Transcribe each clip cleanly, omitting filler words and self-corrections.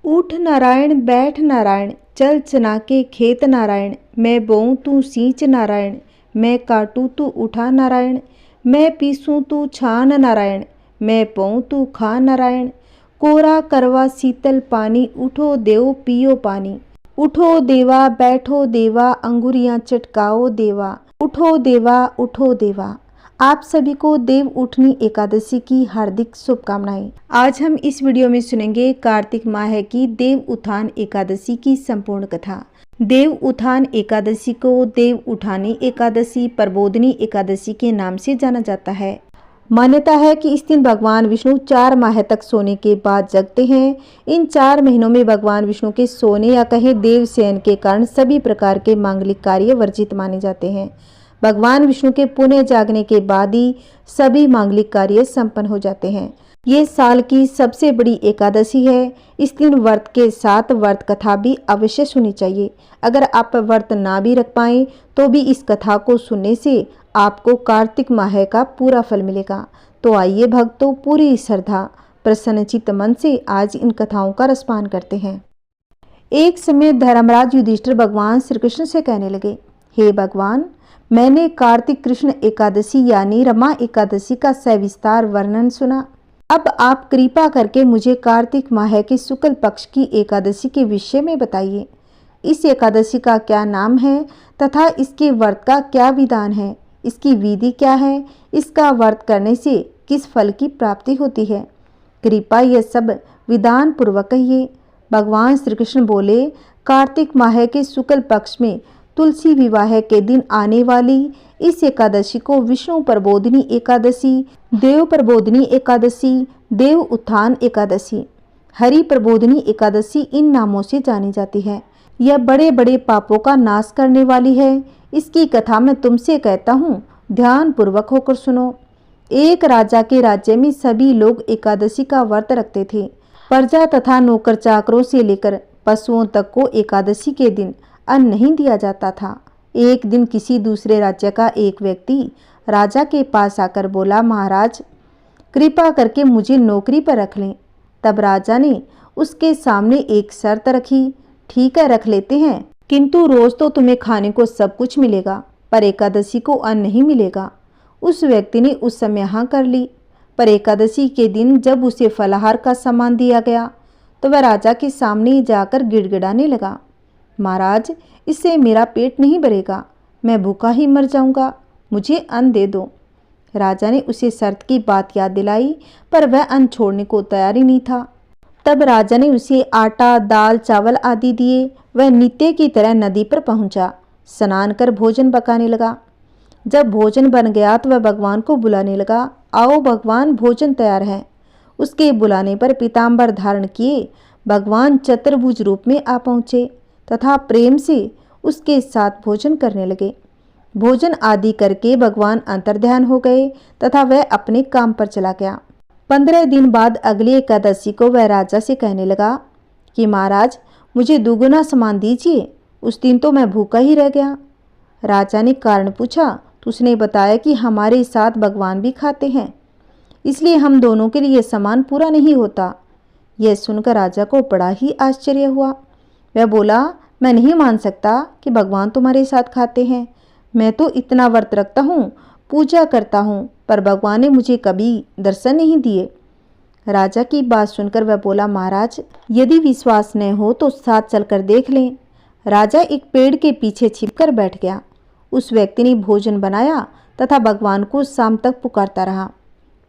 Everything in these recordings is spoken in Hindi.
उठ नारायण बैठ नारायण, चल चना के खेत नारायण, मैं बोऊं तू सींच नारायण, मैं काटूं तू उठा नारायण, मैं पीसूं तू छान नारायण, मैं पऊं तू खा नारायण, कोरा करवा शीतल पानी, उठो देव पियो पानी, उठो देवा बैठो देवा, अंगुरियां चटकाओ देवा, उठो देवा उठो देवा। आप सभी को देव उठनी एकादशी की हार्दिक शुभकामनाएं। आज हम इस वीडियो में सुनेंगे कार्तिक माह की देव उत्थान एकादशी की संपूर्ण कथा। देव उत्थान एकादशी को देव उठानी एकादशी, प्रबोधिनी एकादशी के नाम से जाना जाता है। मान्यता है कि इस दिन भगवान विष्णु 4 माह तक सोने के बाद जगते हैं। इन 4 महीनों में भगवान विष्णु के सोने या कहें देव शयन के कारण सभी प्रकार के मांगलिक कार्य वर्जित माने जाते हैं। भगवान विष्णु के पुनः जागने के बाद ही सभी मांगलिक कार्य संपन्न हो जाते हैं। ये साल की सबसे बड़ी एकादशी है। इस दिन व्रत के साथ व्रत कथा भी अवश्य सुननी चाहिए। अगर आप व्रत ना भी रख पाएं तो भी इस कथा को सुनने से आपको कार्तिक माह का पूरा फल मिलेगा। तो आइए भक्तों, पूरी श्रद्धा प्रसन्नचित्त मन से आज इन कथाओं का रसपान करते हैं। एक समय धर्मराज युधिष्ठिर भगवान श्री कृष्ण से कहने लगे, हे भगवान, मैंने कार्तिक कृष्ण एकादशी यानी रमा एकादशी का सविस्तार वर्णन सुना। अब आप कृपा करके मुझे कार्तिक माह के शुक्ल पक्ष की एकादशी के विषय में बताइए। इस एकादशी का क्या नाम है तथा इसके व्रत का क्या विधान है, इसकी विधि क्या है, इसका व्रत करने से किस फल की प्राप्ति होती है। कृपया यह सब विधान पूर्वक कहिए। भगवान श्री कृष्ण बोले, कार्तिक माह के शुक्ल पक्ष में तुलसी विवाह के दिन आने वाली इस एकादशी को विष्णु प्रबोधिनी एकादशी, देव प्रबोधिनी एकादशी, देव उत्थान एकादशी, हरि प्रबोधिनी एकादशी इन नामों से जानी जाती है। यह बड़े बड़े पापों का नाश करने वाली है। इसकी कथा मैं तुमसे कहता हूँ, ध्यान पूर्वक होकर सुनो। एक राजा के राज्य में सभी लोग एकादशी का व्रत रखते थे। प्रजा तथा नौकर चाकरों से लेकर पशुओं तक को एकादशी के दिन अन्न नहीं दिया जाता था। एक दिन किसी दूसरे राज्य का एक व्यक्ति राजा के पास आकर बोला, महाराज, कृपा करके मुझे नौकरी पर रख लें। तब राजा ने उसके सामने एक शर्त रखी, ठीक है रख लेते हैं, किंतु रोज तो तुम्हें खाने को सब कुछ मिलेगा, पर एकादशी को अन्न नहीं मिलेगा। उस व्यक्ति ने उस समय हाँ कर ली, पर एकादशी के दिन जब उसे फलाहार का सामान दिया गया तो वह राजा के सामने जाकर गिड़गिड़ाने लगा, महाराज, इससे मेरा पेट नहीं भरेगा, मैं भूखा ही मर जाऊंगा, मुझे अन्न दे दो। राजा ने उसे शर्त की बात याद दिलाई, पर वह अन्न छोड़ने को तैयार ही नहीं था। तब राजा ने उसे आटा, दाल, चावल आदि दिए। वह नित्य की तरह नदी पर पहुंचा, स्नान कर भोजन पकाने लगा। जब भोजन बन गया तो वह भगवान को बुलाने लगा, आओ भगवान, भोजन तैयार है। उसके बुलाने पर पीताम्बर धारण किए भगवान चतुर्भुज रूप में आ पहुँचे तथा प्रेम से उसके साथ भोजन करने लगे। भोजन आदि करके भगवान अंतर्ध्यान हो गए तथा वह अपने काम पर चला गया। 15 दिन बाद अगली एकादशी को वह राजा से कहने लगा कि महाराज, मुझे दुगुना सामान दीजिए, उस दिन तो मैं भूखा ही रह गया। राजा ने कारण पूछा तो उसने बताया कि हमारे साथ भगवान भी खाते हैं, इसलिए हम दोनों के लिए सामान पूरा नहीं होता। यह सुनकर राजा को बड़ा ही आश्चर्य हुआ। वह बोला, मैं नहीं मान सकता कि भगवान तुम्हारे साथ खाते हैं। मैं तो इतना व्रत रखता हूँ, पूजा करता हूँ, पर भगवान ने मुझे कभी दर्शन नहीं दिए। राजा की बात सुनकर वह बोला, महाराज, यदि विश्वास न हो तो साथ चलकर देख लें। राजा एक पेड़ के पीछे छिपकर बैठ गया। उस व्यक्ति ने भोजन बनाया तथा भगवान को शाम तक पुकारता रहा,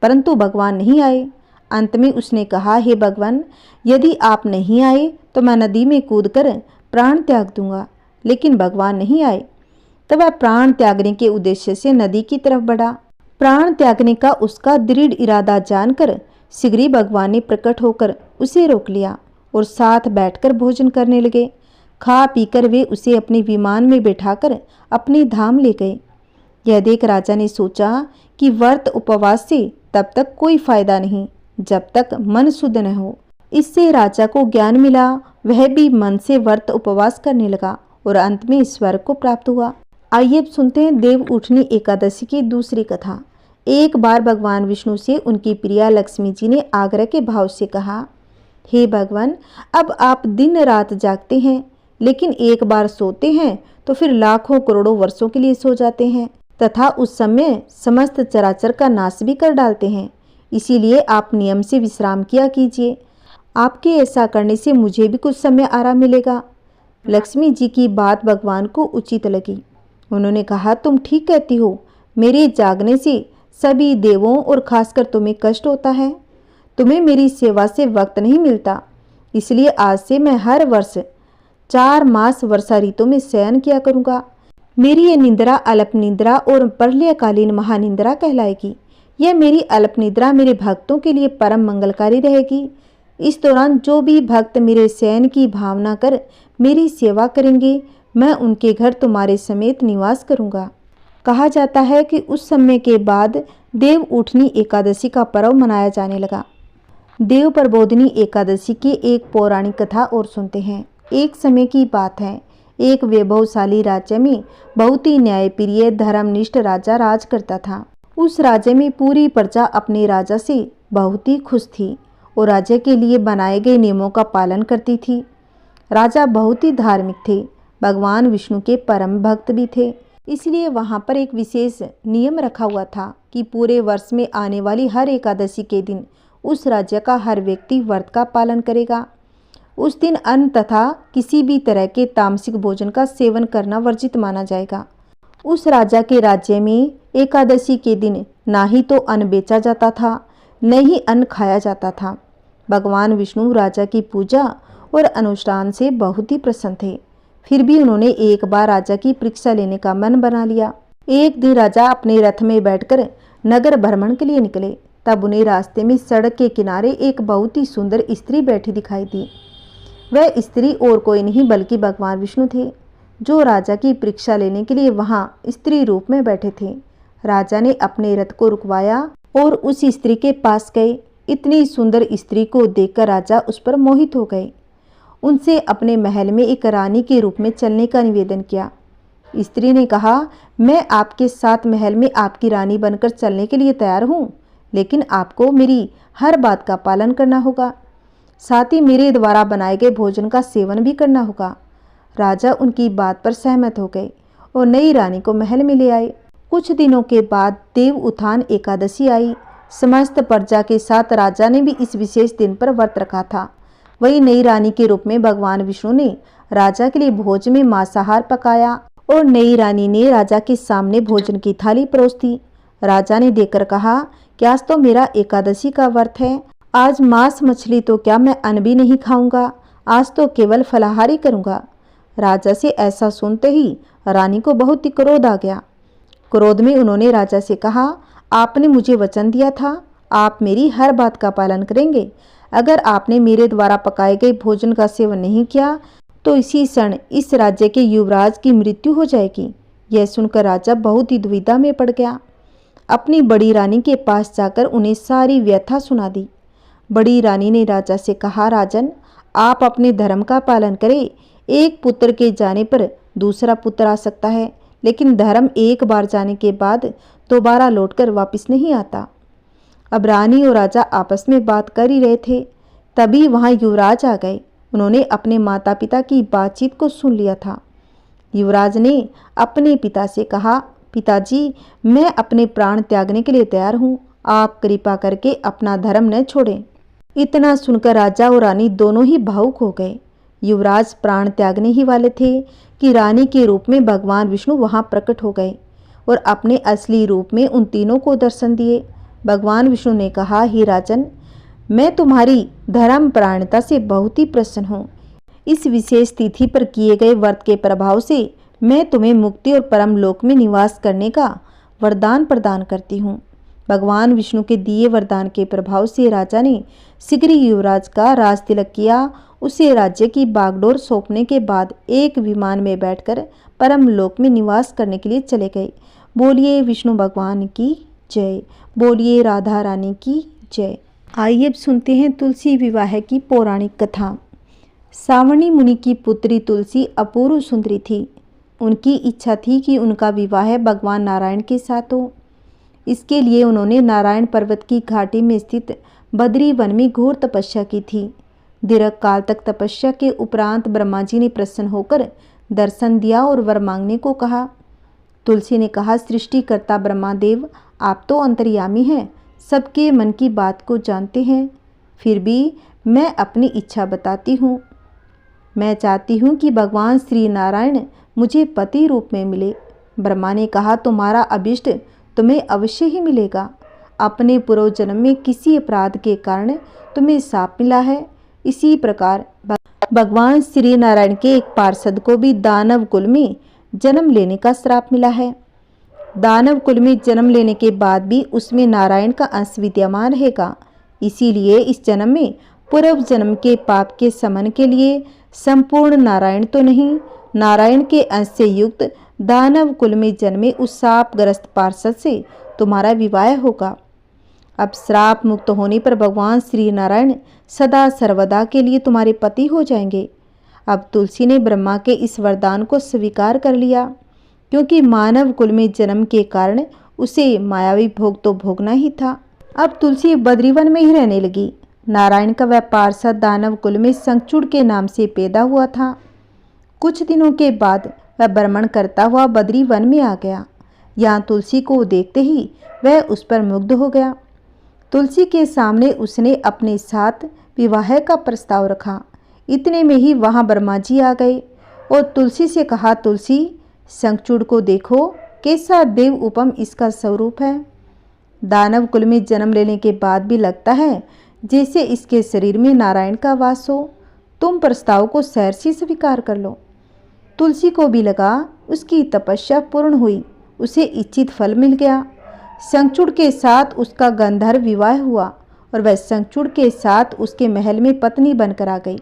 परंतु भगवान नहीं आए। अंत में उसने कहा, हे भगवान, यदि आप नहीं आए तो मैं नदी में कूदकर प्राण त्याग दूंगा। लेकिन भगवान नहीं आए। तब वह प्राण त्यागने के उद्देश्य से नदी की तरफ बढ़ा। प्राण त्यागने का उसका दृढ़ इरादा जानकर शीघ्र ही भगवान ने प्रकट होकर उसे रोक लिया और साथ बैठकर भोजन करने लगे। खा पीकर वे उसे अपने विमान में बैठाकर अपने धाम ले गए। यह देख राजा ने सोचा कि व्रत उपवास से तब तक कोई फायदा नहीं जब तक मन शुद्ध न हो। इससे राजा को ज्ञान मिला। वह भी मन से व्रत उपवास करने लगा और अंत में स्वर्ग को प्राप्त हुआ। आइए अब सुनते हैं देव उठनी एकादशी की दूसरी कथा। एक बार भगवान विष्णु से उनकी प्रिया लक्ष्मी जी ने आग्रह के भाव से कहा, हे भगवान, अब आप दिन रात जागते हैं, लेकिन एक बार सोते हैं तो फिर लाखों करोड़ों वर्षों के लिए सो जाते हैं तथा उस समय समस्त चराचर का नाश भी कर डालते हैं। इसीलिए आप नियम से विश्राम किया कीजिए। आपके ऐसा करने से मुझे भी कुछ समय आराम मिलेगा। लक्ष्मी जी की बात भगवान को उचित लगी। उन्होंने कहा, तुम ठीक कहती हो। मेरे जागने से सभी देवों और खासकर तुम्हें कष्ट होता है। तुम्हें मेरी सेवा से वक्त नहीं मिलता, इसलिए आज से मैं हर वर्ष 4 मास वर्षा ऋतु में शयन किया करूँगा। मेरी ये निद्रा अल्प निद्रा और प्रलयकालीन महानिद्रा कहलाएगी। यह मेरी अल्प निद्रा मेरे भक्तों के लिए परम मंगलकारी रहेगी। इस दौरान जो भी भक्त मेरे शयन की भावना कर मेरी सेवा करेंगे, मैं उनके घर तुम्हारे समेत निवास करूँगा। कहा जाता है कि उस समय के बाद देव उठनी एकादशी का पर्व मनाया जाने लगा। देव प्रबोधिनी एकादशी की एक पौराणिक कथा और सुनते हैं। एक समय की बात है, एक वैभवशाली राज्य में बहुत ही न्यायप्रिय धर्मनिष्ठ राजा राज करता था। उस राज्य में पूरी प्रजा अपने राजा से बहुत ही खुश थी और राज्य के लिए बनाए गए नियमों का पालन करती थी। राजा बहुत ही धार्मिक थे, भगवान विष्णु के परम भक्त भी थे। इसलिए वहाँ पर एक विशेष नियम रखा हुआ था कि पूरे वर्ष में आने वाली हर एकादशी के दिन उस राज्य का हर व्यक्ति व्रत का पालन करेगा। उस दिन अन्न तथा किसी भी तरह के तामसिक भोजन का सेवन करना वर्जित माना जाएगा। उस राजा के राज्य में एकादशी के दिन ना ही तो अन्न बेचा जाता था, न ही अन्न खाया जाता था। भगवान विष्णु राजा की पूजा और अनुष्ठान से बहुत ही प्रसन्न थे। फिर भी उन्होंने एक बार राजा की परीक्षा लेने का मन बना लिया। एक दिन राजा अपने रथ में बैठकर नगर भ्रमण के लिए निकले। तब उन्हें रास्ते में सड़क के किनारे एक बहुत ही सुंदर स्त्री बैठी दिखाई दी। वह स्त्री और कोई नहीं बल्कि भगवान विष्णु थे, जो राजा की परीक्षा लेने के लिए वहां स्त्री रूप में बैठे थे। राजा ने अपने रथ को रुकवाया और उस स्त्री के पास गए। इतनी सुंदर स्त्री को देखकर राजा उस पर मोहित हो गए। उनसे अपने महल में एक रानी के रूप में चलने का निवेदन किया। स्त्री ने कहा, मैं आपके साथ महल में आपकी रानी बनकर चलने के लिए तैयार हूँ, लेकिन आपको मेरी हर बात का पालन करना होगा, साथ ही मेरे द्वारा बनाए गए भोजन का सेवन भी करना होगा। राजा उनकी बात पर सहमत हो गए और नई रानी को महल में ले आए। कुछ दिनों के बाद देव उत्थान एकादशी आई। समस्त प्रजा के साथ राजा ने भी इस विशेष दिन पर व्रत रखा था। वही नई रानी के रूप में भगवान विष्णु ने राजा के लिए भोज में मांसाहार पकाया और नई रानी ने राजा के सामने भोजन की थाली परोस दी। राजा ने देखकर कहा कि आज तो मेरा एकादशी का व्रत है, आज मांस मछली तो क्या मैं अन्न भी नहीं खाऊंगा, आज तो केवल फलाहारी करूंगा। राजा से ऐसा सुनते ही रानी को बहुत ही क्रोध आ गया। क्रोध में उन्होंने राजा से कहा, आपने मुझे वचन दिया था, आप मेरी हर बात का पालन करेंगे। अगर आपने मेरे द्वारा पकाए गए भोजन का सेवन नहीं किया तो इसी क्षण इस राज्य के युवराज की मृत्यु हो जाएगी। यह सुनकर राजा बहुत ही दुविधा में पड़ गया। अपनी बड़ी रानी के पास जाकर उन्हें सारी व्यथा सुना दी। बड़ी रानी ने राजा से कहा, राजन, आप अपने धर्म का पालन करें। एक पुत्र के जाने पर दूसरा पुत्र आ सकता है, लेकिन धर्म एक बार जाने के बाद दोबारा लौटकर वापस नहीं आता। अब रानी और राजा आपस में बात कर ही रहे थे, तभी वहां युवराज आ गए। उन्होंने अपने माता पिता की बातचीत को सुन लिया था। युवराज ने अपने पिता से कहा, पिताजी, मैं अपने प्राण त्यागने के लिए तैयार हूँ, आप कृपा करके अपना धर्म न छोड़ें। इतना सुनकर राजा और रानी दोनों ही भावुक हो गए। युवराज प्राण त्यागने ही वाले थे कि रानी के रूप में भगवान विष्णु वहां प्रकट हो गए और अपने असली रूप में उन तीनों को दर्शन दिए। भगवान विष्णु ने कहा, हे राजन, मैं तुम्हारी धर्मपरायणता से बहुत ही प्रसन्न हूँ। इस विशेष तिथि पर किए गए व्रत के प्रभाव से मैं तुम्हें मुक्ति और परम लोक में निवास करने का वरदान प्रदान करती हूँ। भगवान विष्णु के दिए वरदान के प्रभाव से राजा ने शीघ्र युवराज का राज तिलक किया। उसे राज्य की बागडोर सौंपने के बाद एक विमान में बैठकर परम लोक में निवास करने के लिए चले गए। बोलिए विष्णु भगवान की जय, बोलिए राधा रानी की जय। आइए अब सुनते हैं तुलसी विवाह की पौराणिक कथा। सावणी मुनि की पुत्री तुलसी अपूर्व सुंदरी थी। उनकी इच्छा थी कि उनका विवाह भगवान नारायण के साथ हो। इसके लिए उन्होंने नारायण पर्वत की घाटी में स्थित बद्री वन में घोर तपस्या की थी। दीर्घ काल तक तपस्या के उपरांत ब्रह्मा जी ने प्रसन्न होकर दर्शन दिया और वर मांगने को कहा। तुलसी ने कहा, सृष्टिकर्ता ब्रह्मादेव, आप तो अंतर्यामी हैं, सबके मन की बात को जानते हैं, फिर भी मैं अपनी इच्छा बताती हूँ। मैं चाहती हूँ कि भगवान श्री नारायण मुझे पति रूप में मिले। ब्रह्मा ने कहा, तुम्हारा अभिष्ट तुम्हें अवश्य ही मिलेगा। अपने पूर्व जन्म में किसी अपराध के कारण तुम्हें शाप मिला है। इसी प्रकार भगवान श्री नारायण के एक पार्षद को भी दानव कुल में जन्म लेने का श्राप मिला है। दानव कुल में जन्म लेने के बाद भी उसमें नारायण का अंश विद्यमान रहेगा। इसीलिए इस जन्म में पूर्व जन्म के पाप के शमन के लिए संपूर्ण नारायण तो नहीं, नारायण के अंश से युक्त दानव कुल में जन्मे उस शापग्रस्त पार्षद से तुम्हारा विवाह होगा। अब श्राप मुक्त होने पर भगवान श्री नारायण सदा सर्वदा के लिए तुम्हारे पति हो जाएंगे। अब तुलसी ने ब्रह्मा के इस वरदान को स्वीकार कर लिया, क्योंकि मानव कुल में जन्म के कारण उसे मायावी भोग तो भोगना ही था। अब तुलसी बद्रीवन में ही रहने लगी। नारायण का वह पार्षद दानव कुल में शंखचूड़ के नाम से पैदा हुआ था। कुछ दिनों के बाद वह भ्रमण करता हुआ बद्रीवन में आ गया। यहाँ तुलसी को देखते ही वह उस पर मुग्ध हो गया। तुलसी के सामने उसने अपने साथ विवाह का प्रस्ताव रखा। इतने में ही वहाँ ब्रह्मा जी आ गए और तुलसी से कहा, तुलसी, शंखचूड़ को देखो, कैसा देव उपम इसका स्वरूप है। दानव कुल में जन्म लेने के बाद भी लगता है जैसे इसके शरीर में नारायण का वास हो। तुम प्रस्ताव को सहर्षि स्वीकार कर लो। तुलसी को भी लगा उसकी तपस्या पूर्ण हुई, उसे इच्छित फल मिल गया। शंखचूड़ के साथ उसका गंधर्व विवाह हुआ और वह शंखचूड़ के साथ उसके महल में पत्नी बनकर आ गई।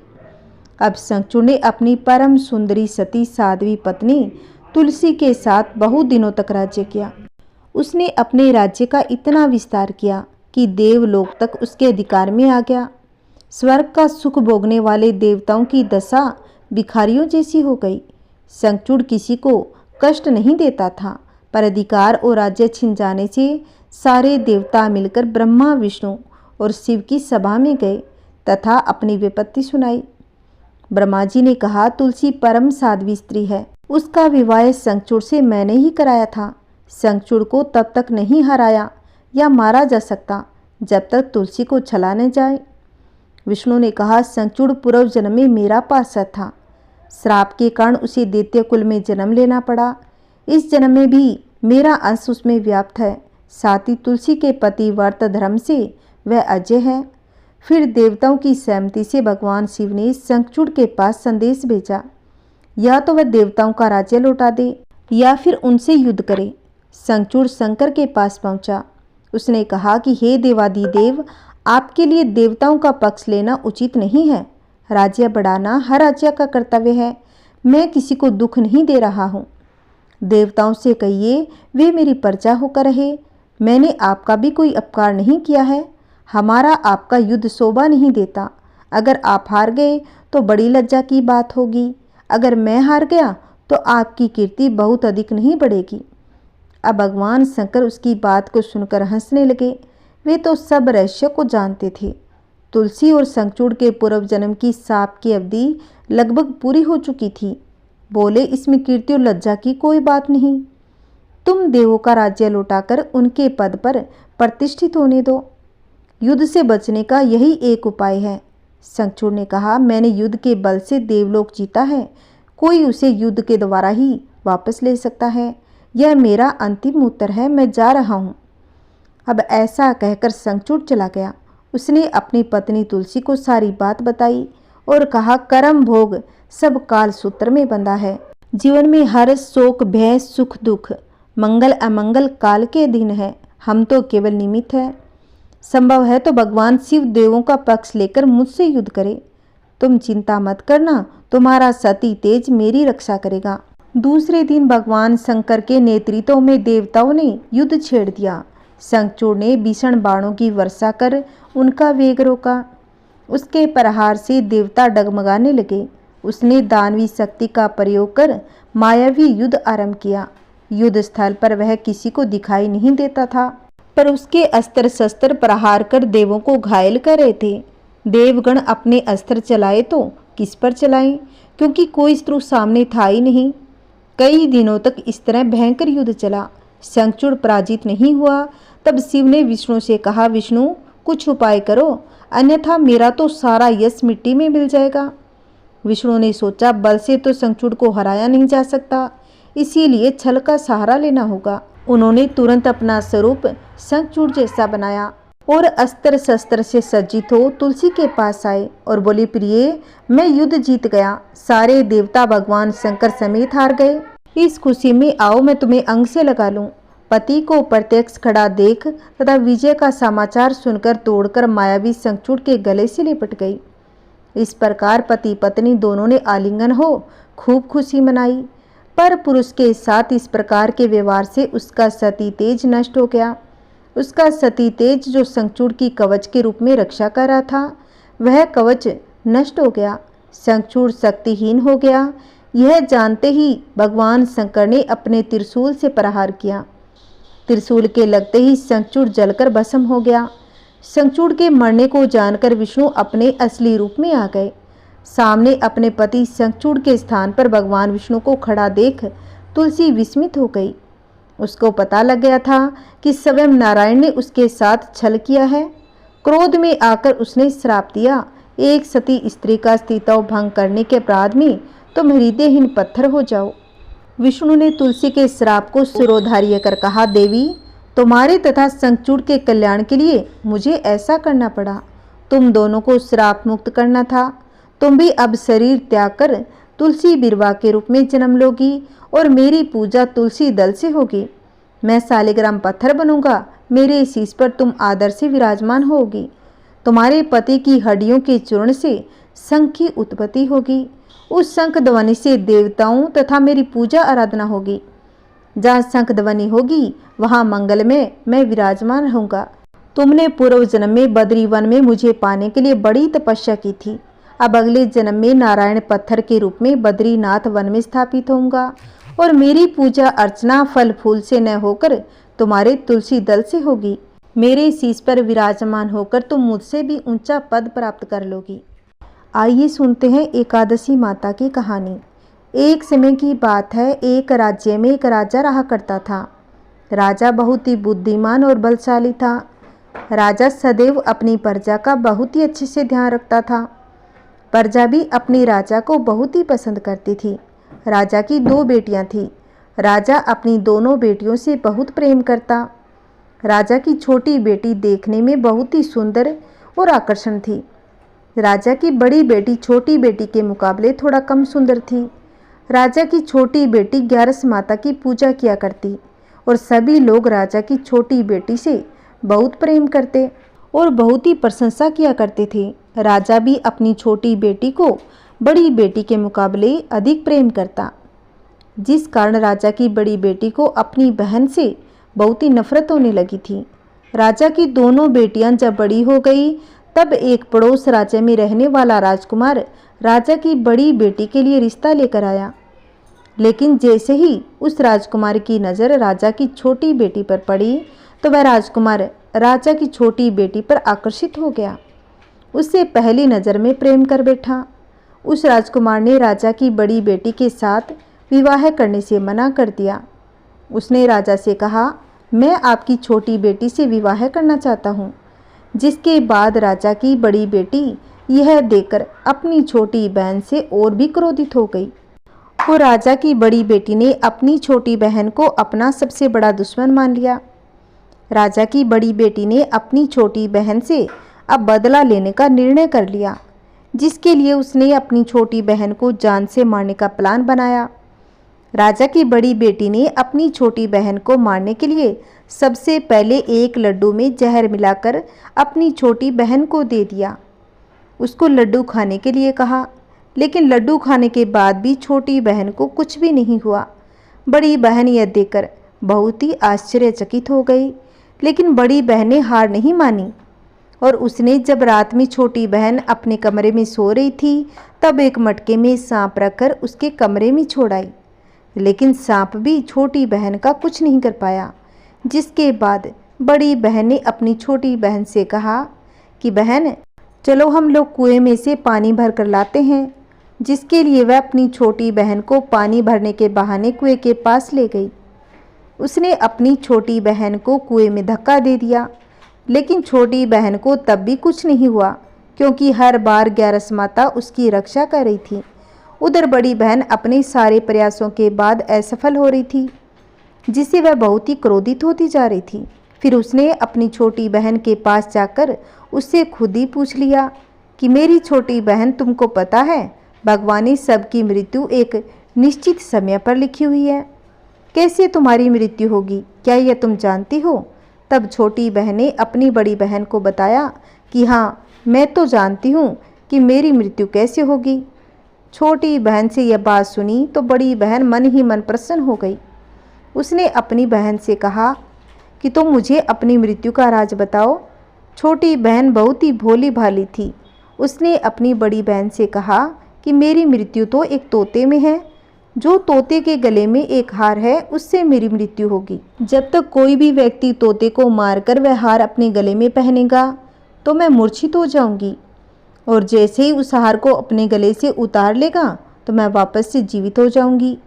अब शंखचूड़ ने अपनी परम सुंदरी सती साध्वी पत्नी तुलसी के साथ बहुत दिनों तक राज्य किया। उसने अपने राज्य का इतना विस्तार किया कि देवलोक तक उसके अधिकार में आ गया। स्वर्ग का सुख भोगने वाले देवताओं की दशा भिखारियों जैसी हो गई। शंखचूड़ किसी को कष्ट नहीं देता था, पर अधिकार और राज्य छिन जाने से सारे देवता मिलकर ब्रह्मा, विष्णु और शिव की सभा में गए तथा अपनी विपत्ति सुनाई। ब्रह्मा जी ने कहा, तुलसी परम साध्वी स्त्री है, उसका विवाह शंखचूड़ से मैंने ही कराया था। शंखचूड़ को तब तक नहीं हराया या मारा जा सकता जब तक तुलसी को छला न जाए। विष्णु ने कहा, शंखचूड़ पूर्व जन्म में मेरा पार्षद था। श्राप के कारण उसे दैत्य कुल में जन्म लेना पड़ा। इस जन्म में भी मेरा अंश उसमें व्याप्त है। साथ ही तुलसी के पति व्रत धर्म से वह अजय है। फिर देवताओं की सहमति से भगवान शिव ने शंखचूड़ के पास संदेश भेजा, या तो वह देवताओं का राज्य लौटा दे या फिर उनसे युद्ध करे। शंखचूड़ शंकर के पास पहुंचा। उसने कहा कि हे देवादिदेव, आपके लिए देवताओं का पक्ष लेना उचित नहीं है। राज्य बढ़ाना हर राज्य का कर्तव्य है। मैं किसी को दुख नहीं दे रहा हूँ। देवताओं से कहिए वे मेरी प्रजा होकर रहे। मैंने आपका भी कोई अपकार नहीं किया है। हमारा आपका युद्ध शोभा नहीं देता। अगर आप हार गए तो बड़ी लज्जा की बात होगी। अगर मैं हार गया तो आपकी कीर्ति बहुत अधिक नहीं बढ़ेगी। अब भगवान शंकर उसकी बात को सुनकर हंसने लगे। वे तो सब रहस्य को जानते थे। तुलसी और शंखचूड़ के पूर्व जन्म की शाप की अवधि लगभग पूरी हो चुकी थी। बोले, इसमें कीर्ति और लज्जा की कोई बात नहीं। तुम देवों का राज्य लौटाकर उनके पद पर प्रतिष्ठित होने दो। युद्ध से बचने का यही एक उपाय है। शंखचूड़ ने कहा, मैंने युद्ध के बल से देवलोक जीता है। कोई उसे युद्ध के द्वारा ही वापस ले सकता है। यह मेरा अंतिम उत्तर है। मैं जा रहा हूँ। अब ऐसा कहकर शंखचूड़ चला गया। उसने अपनी पत्नी तुलसी को सारी बात बताई और कहा, कर्म भोग सब काल सूत्र में बंधा है। जीवन में हर शोक, भय, सुख, दुख, मंगल अमंगल काल के अधीन है। हम तो केवल निमित्त है। संभव है तो भगवान शिव देवों का पक्ष लेकर मुझसे युद्ध करे। तुम चिंता मत करना, तुम्हारा सती तेज मेरी रक्षा करेगा। दूसरे दिन भगवान शंकर के नेतृत्व में देवताओं ने युद्ध छेड़ दिया। शंखचूड़ ने भीषण बाणों की वर्षा कर उनका वेग रोका। उसके प्रहार से देवता डगमगाने लगे। उसने दानवी शक्ति का प्रयोग कर मायावी युद्ध आरंभ किया। युद्ध स्थल पर वह किसी को दिखाई नहीं देता था, पर उसके अस्त्र शस्त्र प्रहार कर देवों को घायल कर रहे थे। देवगण अपने अस्त्र चलाए तो किस पर चलाएं, क्योंकि कोई शत्रु सामने था ही नहीं। कई दिनों तक इस तरह भयंकर युद्ध चला। शंखचूड़ पराजित नहीं हुआ। तब शिव ने विष्णु से कहा, विष्णु कुछ उपाय करो, अन्यथा मेरा तो सारा यश मिट्टी में मिल जाएगा। विष्णु ने सोचा, बल से तो शंखचूड़ को हराया नहीं जा सकता, इसीलिए छल का सहारा लेना होगा। उन्होंने तुरंत अपना स्वरूप शंखचूड़ जैसा बनाया और अस्त्र शस्त्र से सज्जित हो तुलसी के पास आए और बोले, प्रिय मैं युद्ध जीत गया, सारे देवता भगवान शंकर समेत हार गए। इस खुशी में आओ मैं तुम्हें अंग से लगा लूं। पति को प्रत्यक्ष खड़ा देख तथा विजय का समाचार सुनकर तोड़कर मायावी शंखचूड़ के गले से लिपट गई। इस प्रकार पति पत्नी दोनों ने आलिंगन हो खूब खुशी मनाई। पर पुरुष के साथ इस प्रकार के व्यवहार से उसका सती तेज नष्ट हो गया। उसका सती तेज जो शंखचूड़ की कवच के रूप में रक्षा कर रहा था, वह कवच नष्ट हो गया। शंखचूड़ शक्तिहीन हो गया। यह जानते ही भगवान शंकर ने अपने त्रिशूल से प्रहार किया। त्रिशूल के लगते ही शंखचूड़ जलकर भस्म हो गया। शंखचूड़ के मरने को जानकर विष्णु अपने असली रूप में आ गए। सामने अपने पति शंखचूड़ के स्थान पर भगवान विष्णु को खड़ा देख तुलसी विस्मित हो गई। उसको पता लग गया था कि स्वयं नारायण ने उसके साथ छल किया है। क्रोध में आकर उसने श्राप दिया, एक सती स्त्री का अस्तित्व भंग करने के अपराध में तुम हृदयहीन पत्थर हो जाओ। विष्णु ने तुलसी के श्राप को सिरोधार्य कर कहा, देवी तुम्हारे तथा शंखचूड़ के कल्याण के लिए मुझे ऐसा करना पड़ा। तुम दोनों को श्राप मुक्त करना था। तुम भी अब शरीर त्याग कर तुलसी बिरवा के रूप में जन्म लोगी और मेरी पूजा तुलसी दल से होगी। मैं सालिग्राम पत्थर बनूंगा, मेरे शीश पर तुम आदर से विराजमान होगी। तुम्हारे पति की हड्डियों के चूर्ण से शंख की उत्पत्ति होगी। उस शंख ध्वनि से देवताओं तथा मेरी पूजा आराधना होगी। जहाँ शंख ध्वनि होगी वहाँ मंगल में मैं विराजमान रहूँगा। तुमने पूर्व जन्म में बद्री वन में मुझे पाने के लिए बड़ी तपस्या की थी। अब अगले जन्म में नारायण पत्थर के रूप में बद्रीनाथ वन में स्थापित होऊंगा और मेरी पूजा अर्चना फल फूल से न होकर तुम्हारे तुलसी दल से होगी। मेरे शीश पर विराजमान होकर तुम मुझसे भी ऊंचा पद प्राप्त कर लोगी। आइए सुनते हैं एकादशी माता की कहानी। एक समय की बात है, एक राज्य में एक राजा रहा करता था। राजा बहुत ही बुद्धिमान और बलशाली था। राजा सदैव अपनी प्रजा का बहुत ही अच्छे से ध्यान रखता था। प्रजा भी अपने राजा को बहुत ही पसंद करती थी। राजा की 2 बेटियां थीं। राजा अपनी दोनों बेटियों से बहुत प्रेम करता। राजा की छोटी बेटी देखने में बहुत ही सुंदर और आकर्षण थी। राजा की बड़ी बेटी छोटी बेटी के मुकाबले थोड़ा कम सुंदर थी। राजा की छोटी बेटी 11 माता की पूजा किया करती और सभी लोग राजा की छोटी बेटी से बहुत प्रेम करते और बहुत ही प्रशंसा किया करते थे। राजा भी अपनी छोटी बेटी को बड़ी बेटी के मुकाबले अधिक प्रेम करता, जिस कारण राजा की बड़ी बेटी को अपनी बहन से बहुत ही नफरत होने लगी थी। राजा की दोनों बेटियां जब बड़ी हो गई तब एक पड़ोस राज्य में रहने वाला राजकुमार राजा की बड़ी बेटी के लिए रिश्ता लेकर आया। लेकिन जैसे ही उस राजकुमार की नज़र राजा की छोटी बेटी पर पड़ी तो वह राजकुमार राजा की छोटी बेटी पर आकर्षित हो गया। उससे पहली नज़र में प्रेम कर बैठा। उस राजकुमार ने राजा की बड़ी बेटी के साथ विवाह करने से मना कर दिया। उसने राजा से कहा, मैं आपकी छोटी बेटी से विवाह करना चाहता हूँ। जिसके बाद राजा की बड़ी बेटी यह देखकर अपनी छोटी बहन से और भी क्रोधित हो गई। वो राजा की बड़ी बेटी ने अपनी छोटी बहन को अपना सबसे बड़ा दुश्मन मान लिया। राजा की बड़ी बेटी ने अपनी छोटी बहन से अब बदला लेने का निर्णय कर लिया, जिसके लिए उसने अपनी छोटी बहन को जान से मारने का प्लान बनाया। राजा की बड़ी बेटी ने अपनी छोटी बहन को मारने के लिए सबसे पहले एक लड्डू में जहर मिलाकर अपनी छोटी बहन को दे दिया। उसको लड्डू खाने के लिए कहा, लेकिन लड्डू खाने के बाद भी छोटी बहन को कुछ भी नहीं हुआ। बड़ी बहन यह देखकर बहुत ही आश्चर्यचकित हो गई, लेकिन बड़ी बहन ने हार नहीं मानी और उसने जब रात में छोटी बहन अपने कमरे में सो रही थी तब एक मटके में सांप रखकर उसके कमरे में छोड़ आई। लेकिन सांप भी छोटी बहन का कुछ नहीं कर पाया। जिसके बाद बड़ी बहन ने अपनी छोटी बहन से कहा कि बहन, चलो हम लोग कुएं में से पानी भर कर लाते हैं। जिसके लिए वह अपनी छोटी बहन को पानी भरने के बहाने कुएं के पास ले गई। उसने अपनी छोटी बहन को कुएं में धक्का दे दिया, लेकिन छोटी बहन को तब भी कुछ नहीं हुआ, क्योंकि हर बार ग्यारस माता उसकी रक्षा कर रही थी। उधर बड़ी बहन अपने सारे प्रयासों के बाद असफल हो रही थी, जिससे वह बहुत ही क्रोधित होती जा रही थी। फिर उसने अपनी छोटी बहन के पास जाकर उससे खुद ही पूछ लिया कि मेरी छोटी बहन, तुमको पता है भगवान ने सबकी मृत्यु एक निश्चित समय पर लिखी हुई है। कैसे तुम्हारी मृत्यु होगी, क्या यह तुम जानती हो? तब छोटी बहन ने अपनी बड़ी बहन को बताया कि हाँ, मैं तो जानती हूँ कि मेरी मृत्यु कैसे होगी। छोटी बहन से यह बात सुनी तो बड़ी बहन मन ही मन प्रसन्न हो गई। उसने अपनी बहन से कहा कि तुम मुझे अपनी मृत्यु का राज बताओ। छोटी बहन बहुत ही भोली भाली थी। उसने अपनी बड़ी बहन से कहा कि मेरी मृत्यु तो एक तोते में है। जो तोते के गले में एक हार है, उससे मेरी मृत्यु होगी। जब तक कोई भी व्यक्ति तोते को मारकर वह हार अपने गले में पहनेगा तो मैं मूर्छित हो जाऊंगी, और जैसे ही उस हार को अपने गले से उतार लेगा तो मैं वापस से जीवित हो जाऊंगी।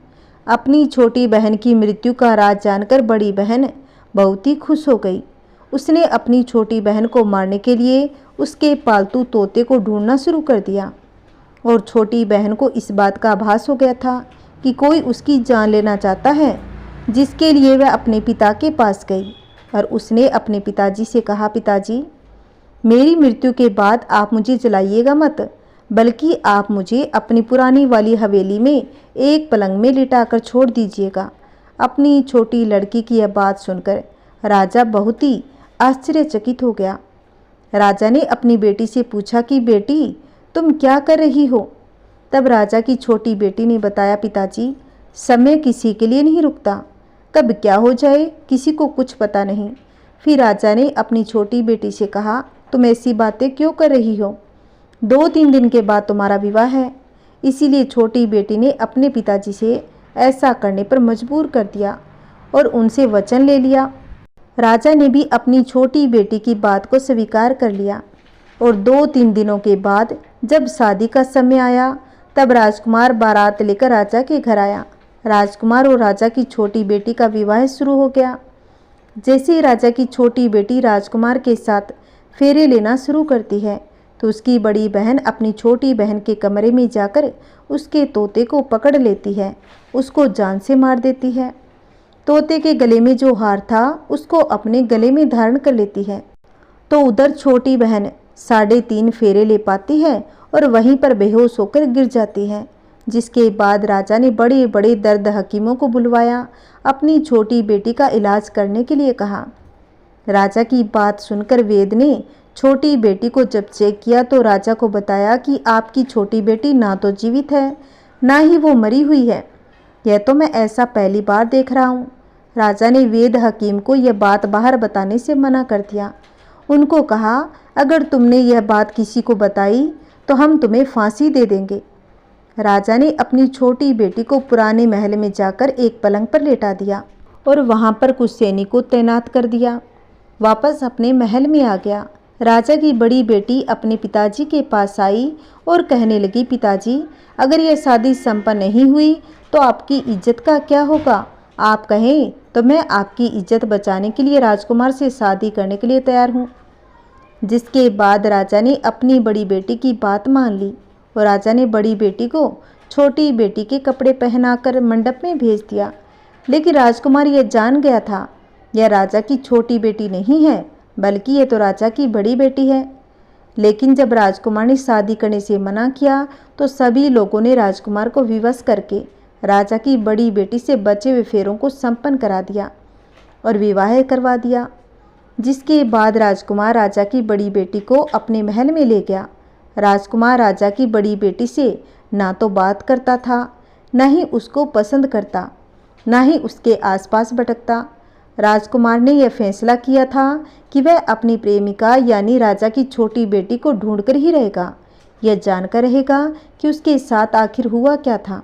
अपनी छोटी बहन की मृत्यु का राज जानकर बड़ी बहन बहुत ही खुश हो गई। उसने अपनी छोटी बहन को मारने के लिए उसके पालतू तोते को ढूंढना शुरू कर दिया, और छोटी बहन को इस बात का आभास हो गया था कि कोई उसकी जान लेना चाहता है, जिसके लिए वह अपने पिता के पास गई और उसने अपने पिताजी से कहा, पिताजी, मेरी मृत्यु के बाद आप मुझे जलाइएगा मत, बल्कि आप मुझे अपनी पुरानी वाली हवेली में एक पलंग में लिटाकर छोड़ दीजिएगा। अपनी छोटी लड़की की यह बात सुनकर राजा बहुत ही आश्चर्यचकित हो गया। राजा ने अपनी बेटी से पूछा कि बेटी, तुम क्या कर रही हो? तब राजा की छोटी बेटी ने बताया, पिताजी, समय किसी के लिए नहीं रुकता, कब क्या हो जाए किसी को कुछ पता नहीं। फिर राजा ने अपनी छोटी बेटी से कहा, तुम ऐसी बातें क्यों कर रही हो? 2-3 दिन के बाद तुम्हारा विवाह है। इसीलिए छोटी बेटी ने अपने पिताजी से ऐसा करने पर मजबूर कर दिया और उनसे वचन ले लिया। राजा ने भी अपनी छोटी बेटी की बात को स्वीकार कर लिया, और 2-3 दिनों के बाद जब शादी का समय आया तब राजकुमार बारात लेकर राजा के घर आया। राजकुमार और राजा की छोटी बेटी का विवाह शुरू हो गया। जैसे ही राजा की छोटी बेटी राजकुमार के साथ फेरे लेना शुरू करती है तो उसकी बड़ी बहन अपनी छोटी बहन के कमरे में जाकर उसके तोते को पकड़ लेती है, उसको जान से मार देती है। तोते के गले में जो हार था उसको अपने गले में धारण कर लेती है। तो उधर छोटी बहन 3.5 फेरे ले पाती है और वहीं पर बेहोश होकर गिर जाती है। जिसके बाद राजा ने बड़े बड़े दर्द हकीमों को बुलवाया, अपनी छोटी बेटी का इलाज करने के लिए कहा। राजा की बात सुनकर वेद ने छोटी बेटी को जब चेक किया तो राजा को बताया कि आपकी छोटी बेटी ना तो जीवित है, ना ही वो मरी हुई है। यह तो मैं ऐसा पहली बार देख रहा हूँ। राजा ने वेद हकीम को यह बात बाहर बताने से मना कर दिया। उनको कहा, अगर तुमने यह बात किसी को बताई तो हम तुम्हें फांसी दे देंगे। राजा ने अपनी छोटी बेटी को पुराने महल में जाकर एक पलंग पर लेटा दिया और वहां पर कुछ सैनिकों को तैनात कर दिया। वापस अपने महल में आ गया। राजा की बड़ी बेटी अपने पिताजी के पास आई और कहने लगी, पिताजी, अगर यह शादी संपन्न नहीं हुई तो आपकी इज्जत का क्या होगा? आप कहें तो मैं आपकी इज्जत बचाने के लिए राजकुमार से शादी करने के लिए तैयार हूँ। जिसके बाद राजा ने अपनी बड़ी बेटी की बात मान ली और राजा ने बड़ी बेटी को छोटी बेटी के कपड़े पहनाकर मंडप में भेज दिया। लेकिन राजकुमार यह जान गया था, यह राजा की छोटी बेटी नहीं है, बल्कि यह तो राजा की बड़ी बेटी है। लेकिन जब राजकुमार ने शादी करने से मना किया तो सभी लोगों ने राजकुमार को विवश करके राजा की बड़ी बेटी से बचे हुए फेरों को संपन्न करा दिया और विवाह करवा दिया। जिसके बाद राजकुमार राजा की बड़ी बेटी को अपने महल में ले गया। राजकुमार राजा की बड़ी बेटी से ना तो बात करता था, न ही उसको पसंद करता, न ही उसके आसपास भटकता। राजकुमार ने यह फैसला किया था कि वह अपनी प्रेमिका यानी राजा की छोटी बेटी को ढूंढकर ही रहेगा, यह जानकर रहेगा कि उसके साथ आखिर हुआ क्या था।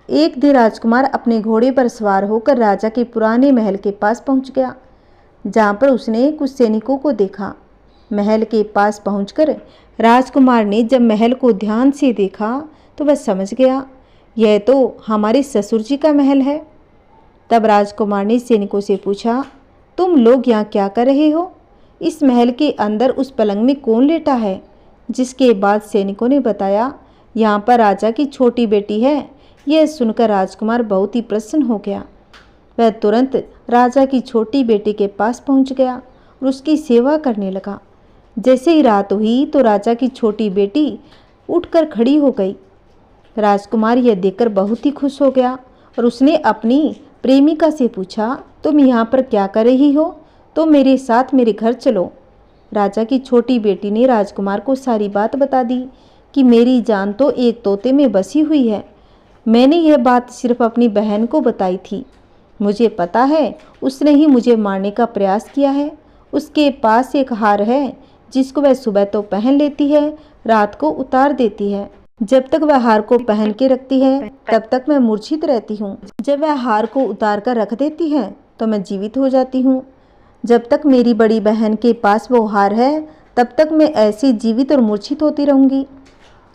एक दिन राजकुमार अपने घोड़े पर सवार होकर राजा के पुराने महल के पास पहुंच गया, जहां पर उसने कुछ सैनिकों को देखा। महल के पास पहुंचकर राजकुमार ने जब महल को ध्यान से देखा तो वह समझ गया, यह तो हमारे ससुर जी का महल है। तब राजकुमार ने सैनिकों से पूछा, तुम लोग यहाँ क्या कर रहे हो? इस महल के अंदर उस पलंग में कौन लेटा है? जिसके बाद सैनिकों ने बताया, यहाँ पर राजा की छोटी बेटी है। यह सुनकर राजकुमार बहुत ही प्रसन्न हो गया। वह तुरंत राजा की छोटी बेटी के पास पहुंच गया और उसकी सेवा करने लगा। जैसे ही रात हुई तो राजा की छोटी बेटी उठकर खड़ी हो गई। राजकुमार यह देखकर बहुत ही खुश हो गया और उसने अपनी प्रेमिका से पूछा, तुम यहाँ पर क्या कर रही हो? तो मेरे साथ मेरे घर चलो। राजा की छोटी बेटी ने राजकुमार को सारी बात बता दी कि मेरी जान तो एक तोते में बसी हुई है। मैंने यह बात सिर्फ अपनी बहन को बताई थी। मुझे पता है उसने ही मुझे मारने का प्रयास किया है। उसके पास एक हार है जिसको वह सुबह तो पहन लेती है, रात को उतार देती है। जब तक वह हार को पहन के रखती है तब तक मैं मूर्छित रहती हूँ। जब वह हार को उतार कर रख देती है तो मैं जीवित हो जाती हूँ। जब तक मेरी बड़ी बहन के पास वो हार है तब तक मैं ऐसी जीवित और मूर्छित होती रहूँगी।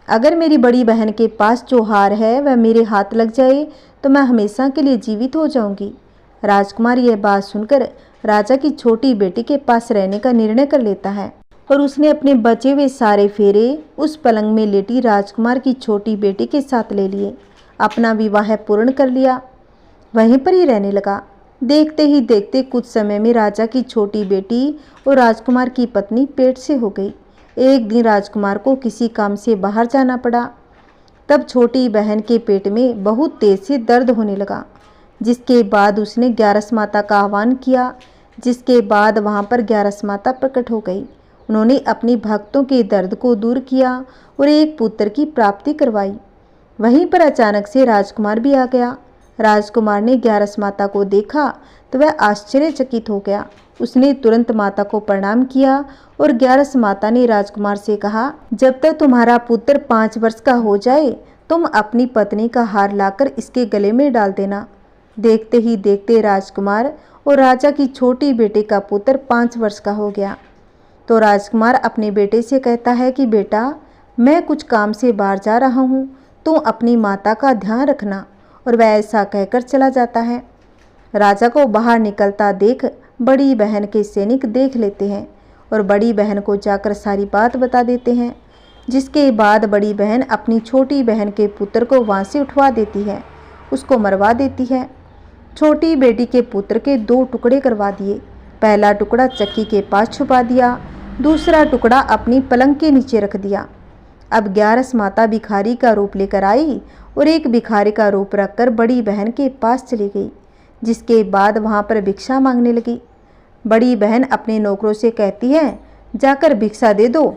अगर मेरी बड़ी बहन के पास जो हार है वह मेरे हाथ लग जाए तो मैं हमेशा के लिए जीवित हो जाऊंगी। राजकुमार यह बात सुनकर राजा की छोटी बेटी के पास रहने का निर्णय कर लेता है और उसने अपने बचे हुए सारे फेरे उस पलंग में लेटी राजकुमार की छोटी बेटी के साथ ले लिए। अपना विवाह पूर्ण कर लिया, वहीं पर ही रहने लगा। देखते ही देखते कुछ समय में राजा की छोटी बेटी और राजकुमार की पत्नी पेट से हो गई। एक दिन राजकुमार को किसी काम से बाहर जाना पड़ा। तब छोटी बहन के पेट में बहुत तेज से दर्द होने लगा, जिसके बाद उसने ग्यारस माता का आह्वान किया। जिसके बाद वहाँ पर ग्यारस माता प्रकट हो गई। उन्होंने अपनी भक्तों के दर्द को दूर किया और एक पुत्र की प्राप्ति करवाई। वहीं पर अचानक से राजकुमार भी आ गया। राजकुमार ने ग्यारस माता को देखा तो वह आश्चर्यचकित हो गया। उसने तुरंत माता को प्रणाम किया और ग्यारस माता ने राजकुमार से कहा, जब तक तुम्हारा पुत्र 5 वर्ष का हो जाए तुम अपनी पत्नी का हार लाकर इसके गले में डाल देना। देखते ही देखते राजकुमार और राजा की छोटी बेटी का पुत्र 5 वर्ष का हो गया। तो राजकुमार अपने बेटे से कहता है कि बेटा, मैं कुछ काम से बाहर जा रहा हूँ, तुम अपनी माता का ध्यान रखना। और वह ऐसा कहकर चला जाता है। राजा को बाहर निकलता देख बड़ी बहन के सैनिक देख लेते हैं और बड़ी बहन को जाकर सारी बात बता देते हैं। जिसके बाद बड़ी बहन अपनी छोटी बहन के पुत्र को वहाँ से उठवा देती है, उसको मरवा देती है। छोटी बेटी के पुत्र के 2 टुकड़े करवा दिए। पहला टुकड़ा चक्की के पास छुपा दिया, दूसरा टुकड़ा अपनी पलंग के नीचे रख दिया। अब ग्यारस माता भिखारी का रूप लेकर आई और एक भिखारी का रूप रखकर बड़ी बहन के पास चली गई। जिसके बाद वहाँ पर भिक्षा मांगने लगी। बड़ी बहन अपने नौकरों से कहती है, जाकर भिक्षा दे दो।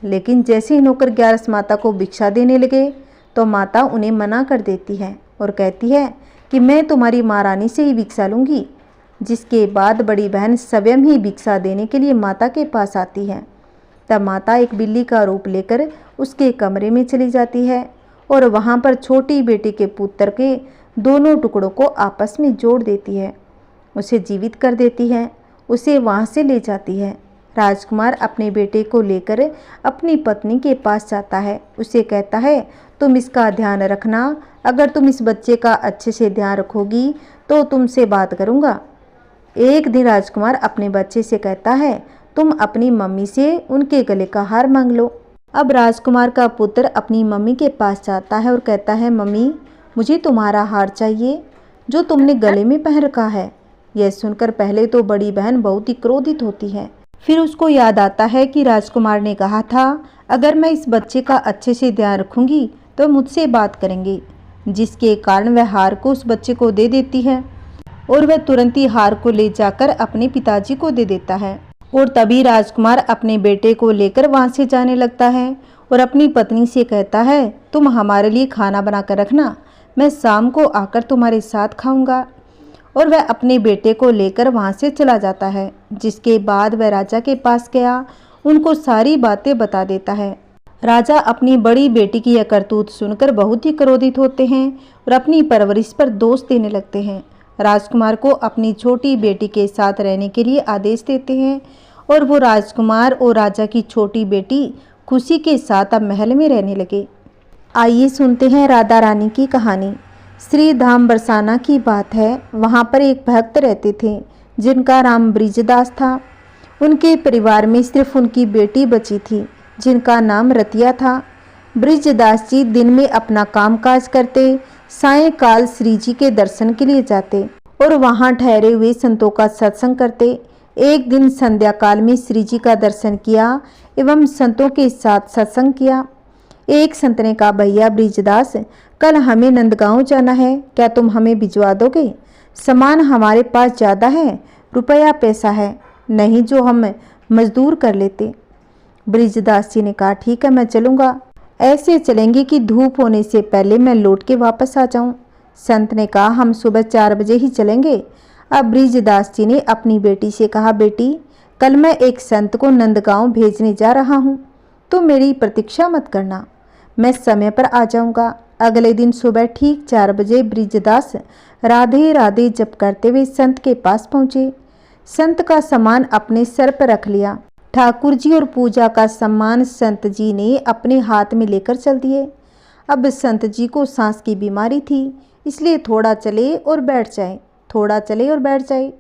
लेकिन जैसे ही नौकर ग्यारस माता को भिक्षा देने लगे तो माता उन्हें मना कर देती है और कहती है कि मैं तुम्हारी महारानी से ही भिक्षा लूँगी। जिसके बाद बड़ी बहन स्वयं ही भिक्षा देने के लिए माता के पास आती है। तब माता एक बिल्ली का रूप लेकर उसके कमरे में चली जाती है और वहाँ पर छोटी बेटी के पुत्र के दोनों टुकड़ों को आपस में जोड़ देती है, उसे जीवित कर देती है, उसे वहाँ से ले जाती है। राजकुमार अपने बेटे को लेकर अपनी पत्नी के पास जाता है। उसे कहता है, तुम इसका ध्यान रखना, अगर तुम इस बच्चे का अच्छे से ध्यान रखोगी तो तुमसे बात करूँगा। एक दिन राजकुमार अपने बच्चे से कहता है, तुम अपनी मम्मी से उनके गले का हार मांग लो। अब राजकुमार का पुत्र अपनी मम्मी के पास जाता है और कहता है, मम्मी, मुझे तुम्हारा हार चाहिए जो तुमने गले में पहन रखा है। यह सुनकर पहले तो बड़ी बहन बहुत ही क्रोधित होती है। फिर उसको याद आता है कि राजकुमार ने कहा था, अगर मैं इस बच्चे का अच्छे से ध्यान रखूंगी तो मुझसे बात करेंगे। जिसके कारण वह हार को उस बच्चे को दे देती है और वह तुरंत ही हार को ले जाकर अपने पिताजी को दे देता है। और तभी राजकुमार अपने बेटे को लेकर वहाँ से जाने लगता है और अपनी पत्नी से कहता है, तुम हमारे लिए खाना बनाकर रखना, मैं शाम को आकर तुम्हारे साथ खाऊंगा। और वह अपने बेटे को लेकर वहाँ से चला जाता है। जिसके बाद वह राजा के पास गया, उनको सारी बातें बता देता है। राजा अपनी बड़ी बेटी की यह करतूत सुनकर बहुत ही क्रोधित होते हैं और अपनी परवरिश पर दोष देने लगते हैं। राजकुमार को अपनी छोटी बेटी के साथ रहने के लिए आदेश देते हैं और वो राजकुमार और राजा की छोटी बेटी खुशी के साथ अब महल में रहने लगे। आइए सुनते हैं राधा रानी की कहानी। श्री धाम बरसाना की बात है। वहाँ पर एक भक्त रहते थे जिनका नाम ब्रिजदास था। उनके परिवार में सिर्फ उनकी बेटी बची थी जिनका नाम रतिया था। ब्रिजदास जी दिन में अपना कामकाज करते, सायंकाल श्री जी के दर्शन के लिए जाते और वहाँ ठहरे हुए संतों का सत्संग करते। एक दिन संध्या काल में श्री जी का दर्शन किया एवं संतों के साथ सत्संग किया। एक संत ने कहा, भैया ब्रिजदास, कल हमें नंदगांव जाना है, क्या तुम हमें भिजवा दोगे? सामान हमारे पास ज़्यादा है, रुपया पैसा है नहीं जो हम मजदूर कर लेते। ब्रिजदास जी ने कहा, ठीक है, मैं चलूँगा। ऐसे चलेंगे कि धूप होने से पहले मैं लौट के वापस आ जाऊं। संत ने कहा, हम सुबह 4 बजे ही चलेंगे। अब ब्रिजदास जी ने अपनी बेटी से कहा, बेटी, कल मैं एक संत को नंदगांव भेजने जा रहा हूं, तो मेरी प्रतीक्षा मत करना, मैं समय पर आ जाऊंगा। अगले दिन सुबह ठीक 4 बजे ब्रिजदास राधे राधे जप करते हुए संत के पास पहुंचे। संत का सामान अपने सर पर रख लिया। ठाकुर जी और पूजा का सामान संत जी ने अपने हाथ में लेकर चल दिए। अब संत जी को सांस की बीमारी थी, इसलिए थोड़ा चले और बैठ जाए, थोड़ा चले और बैठ जाए।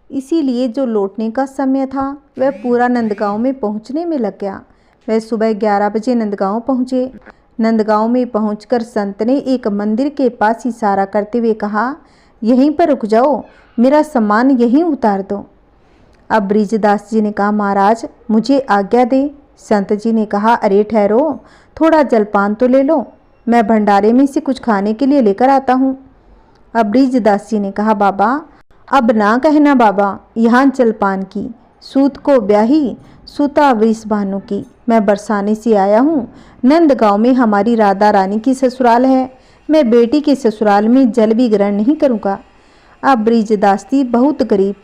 इसीलिए जो लौटने का समय था वह पूरा नंदगांव में पहुंचने में लग गया। वह सुबह 11 बजे नंदगांव पहुंचे। नंदगांव में पहुंचकर संत ने एक मंदिर के पास इशारा करते हुए कहा, यहीं पर रुक जाओ, मेरा सामान यहीं उतार दो। अब ब्रिजदास जी ने कहा, महाराज मुझे आज्ञा दे। संत जी ने कहा, अरे ठहरो, थोड़ा जलपान तो ले लो, मैं भंडारे में से कुछ खाने के लिए लेकर आता हूँ। अब ब्रिजदास जी ने कहा, बाबा अब ना कहना बाबा, यहाँ जलपान की, सूत को ब्याही सूता वृष भानु की। मैं बरसाने से आया हूँ, नंदगांव में हमारी राधा रानी की ससुराल है, मैं बेटी के ससुराल में जल भी ग्रहण नहीं करूँगा। अब ब्रिजदास जी बहुत गरीब,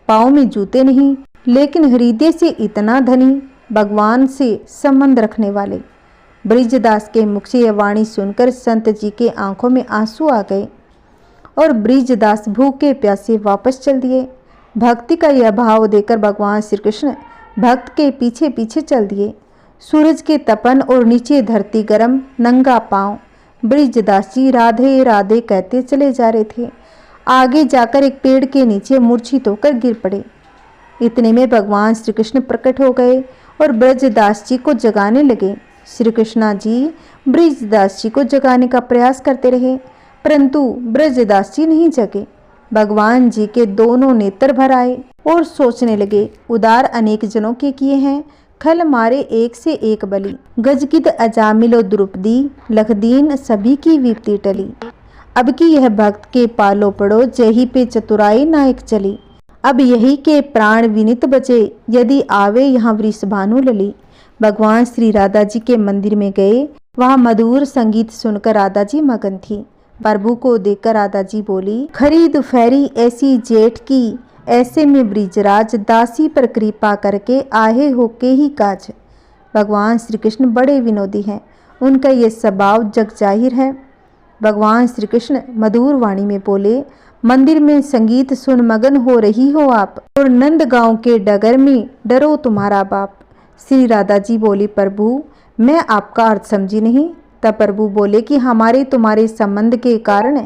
पाँव में जूते नहीं, लेकिन हृदय से इतना धनी, भगवान से संबंध रखने वाले। ब्रिजदास के मुख से यह वाणी सुनकर संत जी के आंखों में आंसू आ गए और ब्रिजदास भूखे प्यासे वापस चल दिए। भक्ति का यह भाव देकर भगवान श्री कृष्ण भक्त के पीछे पीछे चल दिए। सूरज के तपन और नीचे धरती गरम, नंगा पाँव ब्रिजदास जी राधे राधे कहते चले जा रहे थे। आगे जाकर एक पेड़ के नीचे मूर्छित होकर गिर पड़े। इतने में भगवान श्री कृष्ण प्रकट हो गए और ब्रजदास जी को जगाने लगे। श्री कृष्णा जी ब्रिजदास जी को जगाने का प्रयास करते रहे, परंतु ब्रजदास जी नहीं जगे। भगवान जी के दोनों नेत्र भर आए और सोचने लगे, उदार अनेक जनों के किए हैं, खल मारे एक से एक बलि, गजगिद अजामिलो द्रुपदी, लखदीन सभी की विपत्ति टली। अब की यह भक्त के पालो पड़ो, जही पे चतुराई नायक चली। अब यही के प्राण विनित बचे, यदि आवे यहाँ वृष भानु लली। भगवान श्री राधा जी के मंदिर में गए, वहाँ मधुर संगीत सुनकर राधा जी मगन थी। प्रभु को देखकर राधा जी बोली, खरी दुफैरी ऐसी जेठ की, ऐसे में ब्रिजराज दासी पर कृपा करके आहे होके ही काज। भगवान श्री कृष्ण बड़े विनोदी हैं, उनका ये स्वभाव जग जाहिर है। भगवान श्री कृष्ण मधुर वाणी में बोले, मंदिर में संगीत सुन मगन हो रही हो आप, और नंदगांव के डगर में डरो तुम्हारा बाप। श्री राधा जी बोली, प्रभु मैं आपका अर्थ समझी नहीं। तब प्रभु बोले कि हमारे तुम्हारे संबंध के कारण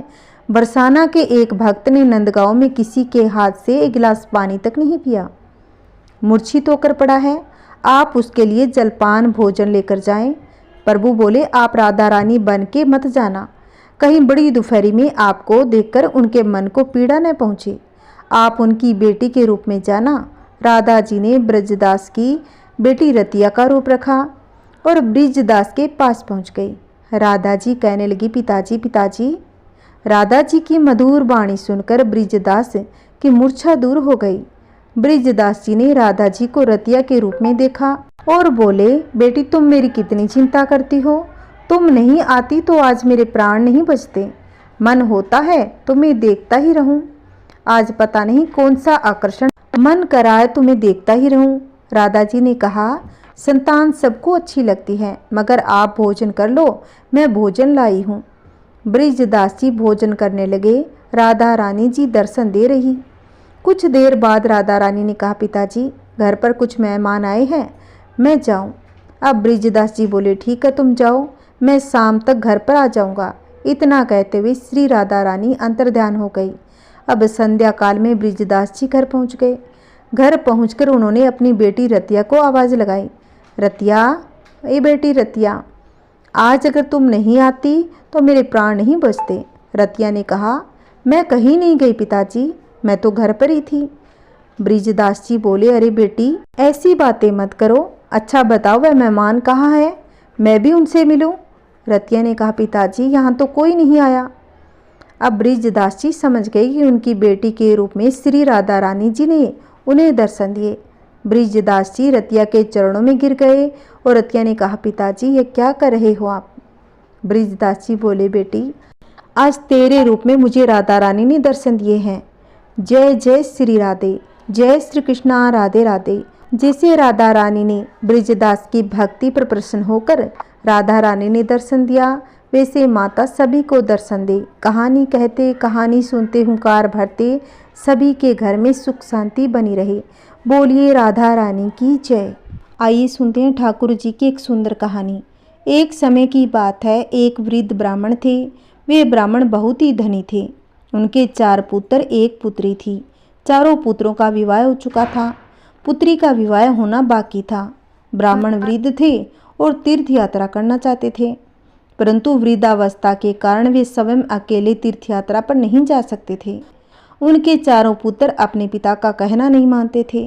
बरसाना के एक भक्त ने नंदगांव में किसी के हाथ से एक गिलास पानी तक नहीं पिया, मूर्छित होकर पड़ा है, आप उसके लिए जलपान भोजन लेकर जाएं। प्रभु बोले, आप राधा रानी बन के मत जाना, कहीं बड़ी दोपहरी में आपको देखकर उनके मन को पीड़ा न पहुँचे, आप उनकी बेटी के रूप में जाना। राधा जी ने ब्रजदास की बेटी रतिया का रूप रखा और ब्रिजदास के पास पहुँच गई। राधा जी कहने लगी, पिताजी पिताजी। राधा जी की मधुर वाणी सुनकर ब्रिजदास की मूर्छा दूर हो गई। ब्रिजदास जी ने राधा जी को रतिया के रूप में देखा और बोले, बेटी तुम मेरी कितनी चिंता करती हो, तुम नहीं आती तो आज मेरे प्राण नहीं बचते, मन होता है तुम्हें देखता ही रहूं, आज पता नहीं कौन सा आकर्षण मन कराए तुम्हें देखता ही रहूं। राधा जी ने कहा, संतान सबको अच्छी लगती है, मगर आप भोजन कर लो, मैं भोजन लाई हूँ। ब्रिजदास जी भोजन करने लगे, राधा रानी जी दर्शन दे रही। कुछ देर बाद राधा रानी ने कहा, पिताजी घर पर कुछ मेहमान आए हैं, मैं जाऊं। अब बृजदास जी बोले, ठीक है तुम जाओ, मैं शाम तक घर पर आ जाऊंगा। इतना कहते हुए श्री राधा रानी अंतर्ध्यान हो गई। अब संध्या काल में बृजदास जी घर पहुंच गए। घर पहुंचकर उन्होंने अपनी बेटी रतिया को आवाज़ लगाई, रतिया, ए बेटी रतिया, आज अगर तुम नहीं आती तो मेरे प्राण नहीं बचते। रतिया ने कहा, मैं कहीं नहीं गई पिताजी, मैं तो घर पर ही थी। बृजदास जी बोले, अरे बेटी ऐसी बातें मत करो, अच्छा बताओ वह मेहमान कहाँ है, मैं भी उनसे मिलूं। रतिया ने कहा, पिताजी यहाँ तो कोई नहीं आया। अब बृजदास जी समझ गए कि उनकी बेटी के रूप में श्री राधा रानी जी ने उन्हें दर्शन दिए। बृजदास जी रतिया के चरणों में गिर गए और रतिया ने कहा, पिताजी ये क्या कर रहे हो आप। बृजदास जी बोले, बेटी आज तेरे रूप में मुझे राधा रानी ने दर्शन दिए हैं। जय जय श्री राधे, जय श्री कृष्णा, राधे राधे। जैसे राधा रानी ने बृजदास की भक्ति पर प्रसन्न होकर राधा रानी ने दर्शन दिया, वैसे माता सभी को दर्शन दे। कहानी कहते, कहानी सुनते, हुंकार भरते, सभी के घर में सुख शांति बनी रहे। बोलिए राधा रानी की जय। आइए सुनते हैं ठाकुर जी की एक सुंदर कहानी। एक समय की बात है, एक वृद्ध ब्राह्मण थे। वे ब्राह्मण बहुत ही धनी थे। उनके 4 पुत्र, 1 पुत्री थी। चारों पुत्रों का विवाह हो चुका था, पुत्री का विवाह होना बाकी था। ब्राह्मण वृद्ध थे और तीर्थ यात्रा करना चाहते थे, परंतु वृद्धावस्था के कारण वे स्वयं अकेले तीर्थ यात्रा पर नहीं जा सकते थे। उनके चारों पुत्र अपने पिता का कहना नहीं मानते थे।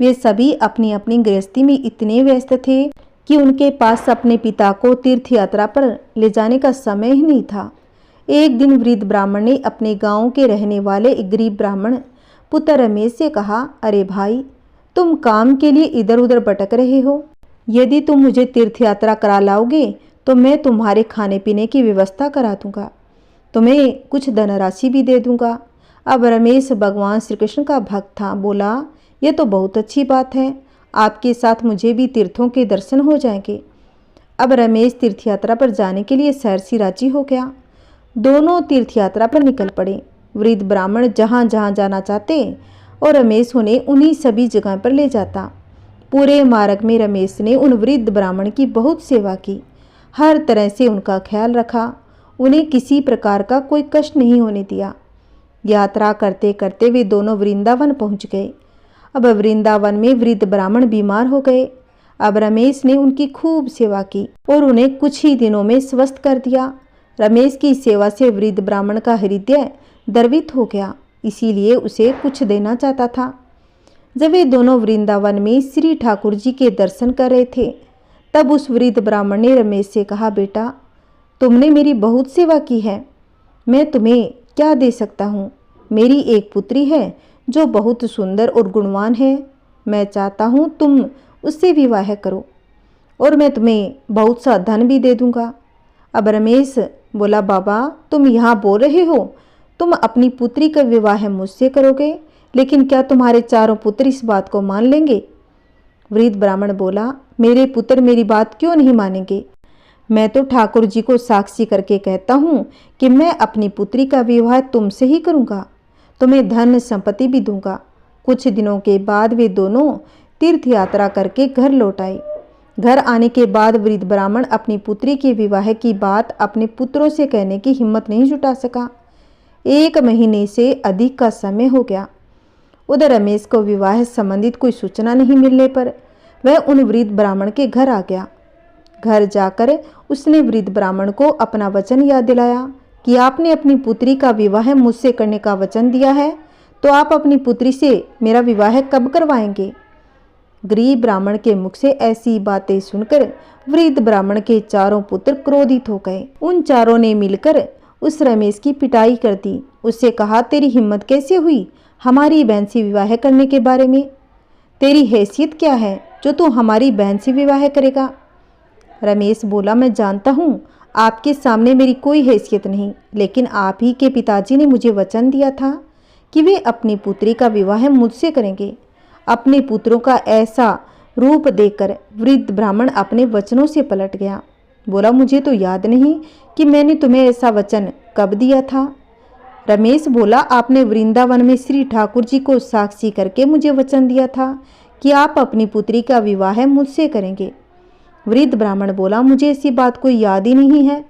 वे सभी अपनी अपनी गृहस्थी में इतने व्यस्त थे कि उनके पास अपने पिता को तीर्थ यात्रा पर ले जाने का समय ही नहीं था। एक दिन वृद्ध ब्राह्मण ने अपने गांव के रहने वाले एक गरीब ब्राह्मण पुत्र रमेश से कहा, अरे भाई, तुम काम के लिए इधर उधर भटक रहे हो, यदि तुम मुझे तीर्थ यात्रा करा लाओगे तो मैं तुम्हारे खाने पीने की व्यवस्था करा दूंगा, तुम्हें कुछ धनराशि भी दे दूंगा। अब रमेश भगवान श्री कृष्ण का भक्त था, बोला, यह तो बहुत अच्छी बात है, आपके साथ मुझे भी तीर्थों के दर्शन हो जाएंगे। अब रमेश तीर्थ यात्रा पर जाने के लिए सहर्षि राजी हो गया। दोनों तीर्थ यात्रा पर निकल पड़े। वृद्ध ब्राह्मण जहाँ जहाँ जाना चाहते और रमेश उन्हें उन्हीं सभी जगह पर ले जाता। पूरे मार्ग में रमेश ने उन वृद्ध ब्राह्मण की बहुत सेवा की, हर तरह से उनका ख्याल रखा, उन्हें किसी प्रकार का कोई कष्ट नहीं होने दिया। यात्रा करते करते वे दोनों वृंदावन पहुंच गए। अब वृंदावन में वृद्ध ब्राह्मण बीमार हो गए। अब रमेश ने उनकी खूब सेवा की और उन्हें कुछ ही दिनों में स्वस्थ कर दिया। रमेश की सेवा से वृद्ध ब्राह्मण का हृदय द्रवित हो गया, इसीलिए उसे कुछ देना चाहता था। जब वे दोनों वृंदावन में श्री ठाकुर जी के दर्शन कर रहे थे, तब उस वृद्ध ब्राह्मण ने रमेश से कहा, बेटा, तुमने मेरी बहुत सेवा की है, मैं तुम्हें क्या दे सकता हूँ। मेरी एक पुत्री है जो बहुत सुंदर और गुणवान है, मैं चाहता हूँ तुम उससे विवाह करो और मैं तुम्हें बहुत सा धन भी दे दूंगा। अब रमेश बोला, बाबा तुम यहाँ बोल रहे हो, तुम अपनी पुत्री का विवाह मुझसे करोगे, लेकिन क्या तुम्हारे चारों पुत्र इस बात को मान लेंगे। वृद्ध ब्राह्मण बोला, मेरे पुत्र मेरी बात क्यों नहीं मानेंगे। मैं तो ठाकुर जी को साक्षी करके कहता हूँ कि मैं अपनी पुत्री का विवाह तुमसे ही करूँगा, तुम्हें धन संपत्ति भी दूंगा। कुछ दिनों के बाद वे दोनों तीर्थ यात्रा करके घर लौट आए। घर आने के बाद वृद्ध ब्राह्मण अपनी पुत्री के विवाह की बात अपने पुत्रों से कहने की हिम्मत नहीं जुटा सका। 1 महीने से अधिक का समय हो गया। उधर रमेश को विवाह संबंधित कोई सूचना नहीं मिलने पर वह उन वृद्ध ब्राह्मण के घर आ गया। घर जाकर उसने वृद्ध ब्राह्मण को अपना वचन याद दिलाया कि आपने अपनी पुत्री का विवाह मुझसे करने का वचन दिया है, तो आप अपनी पुत्री से मेरा विवाह कब करवाएंगे। गरीब ब्राह्मण के मुख से ऐसी बातें सुनकर वृद्ध ब्राह्मण के चारों पुत्र क्रोधित हो गए। उन चारों ने मिलकर उस रमेश की पिटाई कर दी। उससे कहा, तेरी हिम्मत कैसे हुई हमारी बहन से विवाह करने के बारे में, तेरी हैसियत क्या है जो तू हमारी बहन से विवाह करेगा। रमेश बोला, मैं जानता हूँ आपके सामने मेरी कोई हैसियत नहीं, लेकिन आप ही के पिताजी ने मुझे वचन दिया था कि वे अपनी पुत्री का विवाह मुझसे करेंगे। अपने पुत्रों का ऐसा रूप देखकर वृद्ध ब्राह्मण अपने वचनों से पलट गया। बोला, मुझे तो याद नहीं कि मैंने तुम्हें ऐसा वचन कब दिया था। रमेश बोला, आपने वृंदावन में श्री ठाकुर जी को साक्षी करके मुझे वचन दिया था कि आप अपनी पुत्री का विवाह मुझसे करेंगे। वृद्ध ब्राह्मण बोला, मुझे ऐसी बात कोई याद ही नहीं है।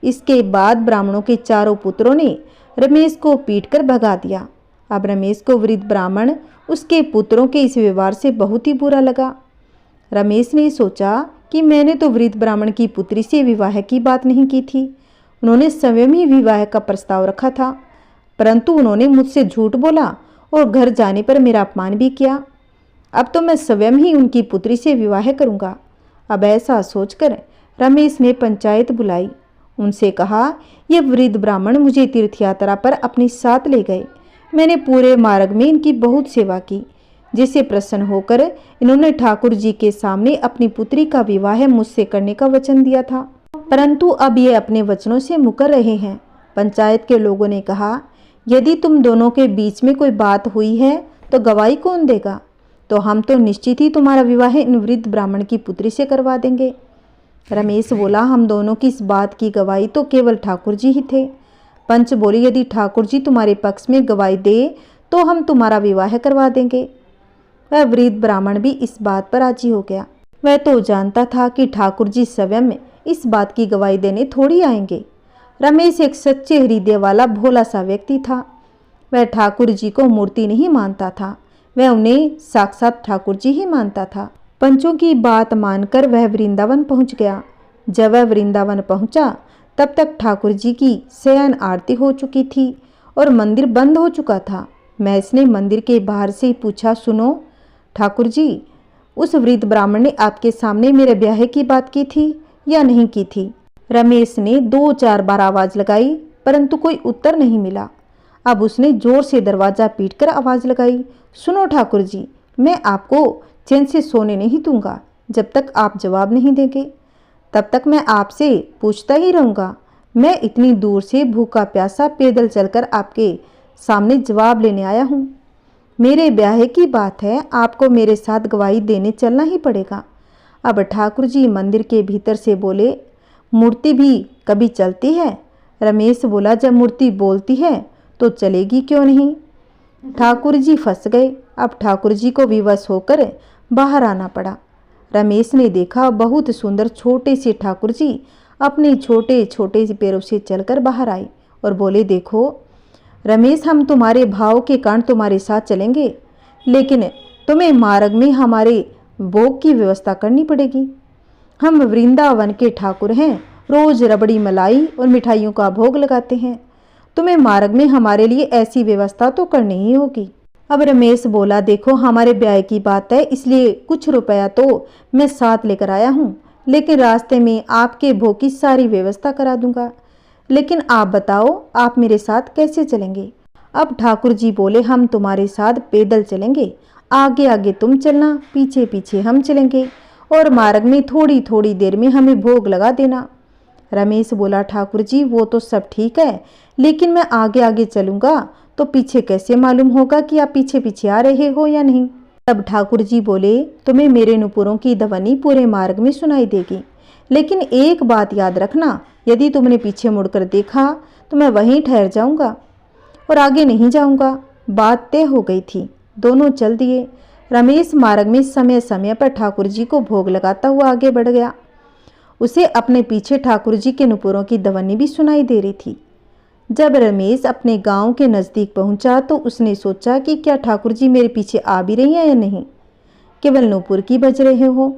इसके बाद ब्राह्मणों के चारों पुत्रों ने रमेश को पीटकर भगा दिया। अब रमेश को वृद्ध ब्राह्मण उसके पुत्रों के इस व्यवहार से बहुत ही बुरा लगा। रमेश ने सोचा कि मैंने तो वृद्ध ब्राह्मण की पुत्री से विवाह की बात नहीं की थी। उन्होंने स्वयं ही विवाह का प्रस्ताव रखा था, परंतु उन्होंने मुझसे झूठ बोला और घर जाने पर मेरा अपमान भी किया। अब तो मैं स्वयं ही उनकी पुत्री से विवाह करूंगा। अब ऐसा सोचकर रमेश ने पंचायत बुलाई। उनसे कहा, ये वृद्ध ब्राह्मण मुझे तीर्थ यात्रा पर अपने साथ ले गए। मैंने पूरे मार्ग में इनकी बहुत सेवा की, जिससे प्रसन्न होकर इन्होंने ठाकुर जी के सामने अपनी पुत्री का विवाह मुझसे करने का वचन दिया था, परंतु अब ये अपने वचनों से मुकर रहे हैं। पंचायत के लोगों ने कहा, यदि तुम दोनों के बीच में कोई बात हुई है तो गवाही कौन देगा? तो हम तो निश्चित ही तुम्हारा विवाह इन वृद्ध ब्राह्मण की पुत्री से करवा देंगे। रमेश बोला, हम दोनों की इस बात की गवाही तो केवल ठाकुर जी ही थे। पंच बोले, यदि ठाकुर जी तुम्हारे पक्ष में गवाही दे तो हम तुम्हारा विवाह करवा देंगे। वह वृद्ध ब्राह्मण भी इस बात पर राजी हो गया। वह तो जानता था कि ठाकुर जी स्वयं इस बात की गवाही देने थोड़ी आएंगे। रमेश एक सच्चे हृदय वाला भोला सा व्यक्ति था। वह ठाकुर जी को मूर्ति नहीं मानता था, वह उन्हें साक्षात ठाकुर जी ही मानता था। पंचों की बात मानकर वह वृंदावन पहुंच गया। जब वह वृंदावन पहुंचा तब तक ठाकुर जी की शयन आरती हो चुकी थी और मंदिर बंद हो चुका था। महस ने मंदिर के बाहर से ही पूछा, सुनो ठाकुर जी, उस वृद्ध ब्राह्मण ने आपके सामने मेरे ब्याह की बात की थी या नहीं की थी? रमेश ने 2-4 बार आवाज लगाई, परंतु कोई उत्तर नहीं मिला। अब उसने जोर से दरवाजा पीटकर आवाज लगाई, सुनो ठाकुर जी, मैं आपको चैन से सोने नहीं दूंगा। जब तक आप जवाब नहीं देंगे तब तक मैं आपसे पूछता ही रहूंगा। मैं इतनी दूर से भूखा प्यासा पैदल चलकर आपके सामने जवाब लेने आया हूँ। मेरे ब्याह की बात है, आपको मेरे साथ गवाही देने चलना ही पड़ेगा। अब ठाकुर जी मंदिर के भीतर से बोले, मूर्ति भी कभी चलती है? रमेश बोला, जब मूर्ति बोलती है तो चलेगी क्यों नहीं? ठाकुर जी फंस गए। अब ठाकुर जी को विवश होकर बाहर आना पड़ा। रमेश ने देखा, बहुत सुंदर छोटे से ठाकुर जी अपने छोटे छोटे से पैरों से चलकर बाहर आए और बोले, देखो रमेश, हम तुम्हारे भाव के कारण तुम्हारे साथ चलेंगे, लेकिन तुम्हें मार्ग में हमारे भोग की व्यवस्था करनी पड़ेगी। हम वृंदावन के ठाकुर हैं, रोज रबड़ी मलाई और मिठाइयों का भोग लगाते हैं। तुम्हें मार्ग में हमारे लिए ऐसी व्यवस्था तो करनी ही होगी। अब रमेश बोला, देखो हमारे ब्याह की बात है, इसलिए कुछ रुपया तो मैं साथ लेकर आया हूँ, लेकिन रास्ते में आपके भोग की सारी व्यवस्था करा दूंगा। लेकिन आप बताओ, आप मेरे साथ कैसे चलेंगे? अब ठाकुर जी बोले, हम तुम्हारे साथ पैदल चलेंगे, आगे आगे तुम चलना, पीछे पीछे हम चलेंगे, और मार्ग में थोड़ी थोड़ी देर में हमें भोग लगा देना। रमेश बोला, ठाकुर जी वो तो सब ठीक है, लेकिन मैं आगे आगे चलूंगा तो पीछे कैसे मालूम होगा कि आप पीछे पीछे आ रहे हो या नहीं? तब ठाकुर जी बोले, तुम्हें मेरे नुपुरों की ध्वनि पूरे मार्ग में सुनाई देगी, लेकिन एक बात याद रखना, यदि तुमने पीछे मुड़कर देखा तो मैं वहीं ठहर जाऊंगा और आगे नहीं जाऊंगा। बात तय हो गई थी। दोनों चल दिए। रमेश मार्ग में समय समय पर ठाकुर जी को भोग लगाता हुआ आगे बढ़ गया। उसे अपने पीछे ठाकुर जी के नुपुरों की ध्वनि भी सुनाई दे रही थी। जब रमेश अपने गांव के नज़दीक पहुंचा तो उसने सोचा कि क्या ठाकुर जी मेरे पीछे आ भी रही हैं या नहीं, केवल नुपुर की बज रहे हो।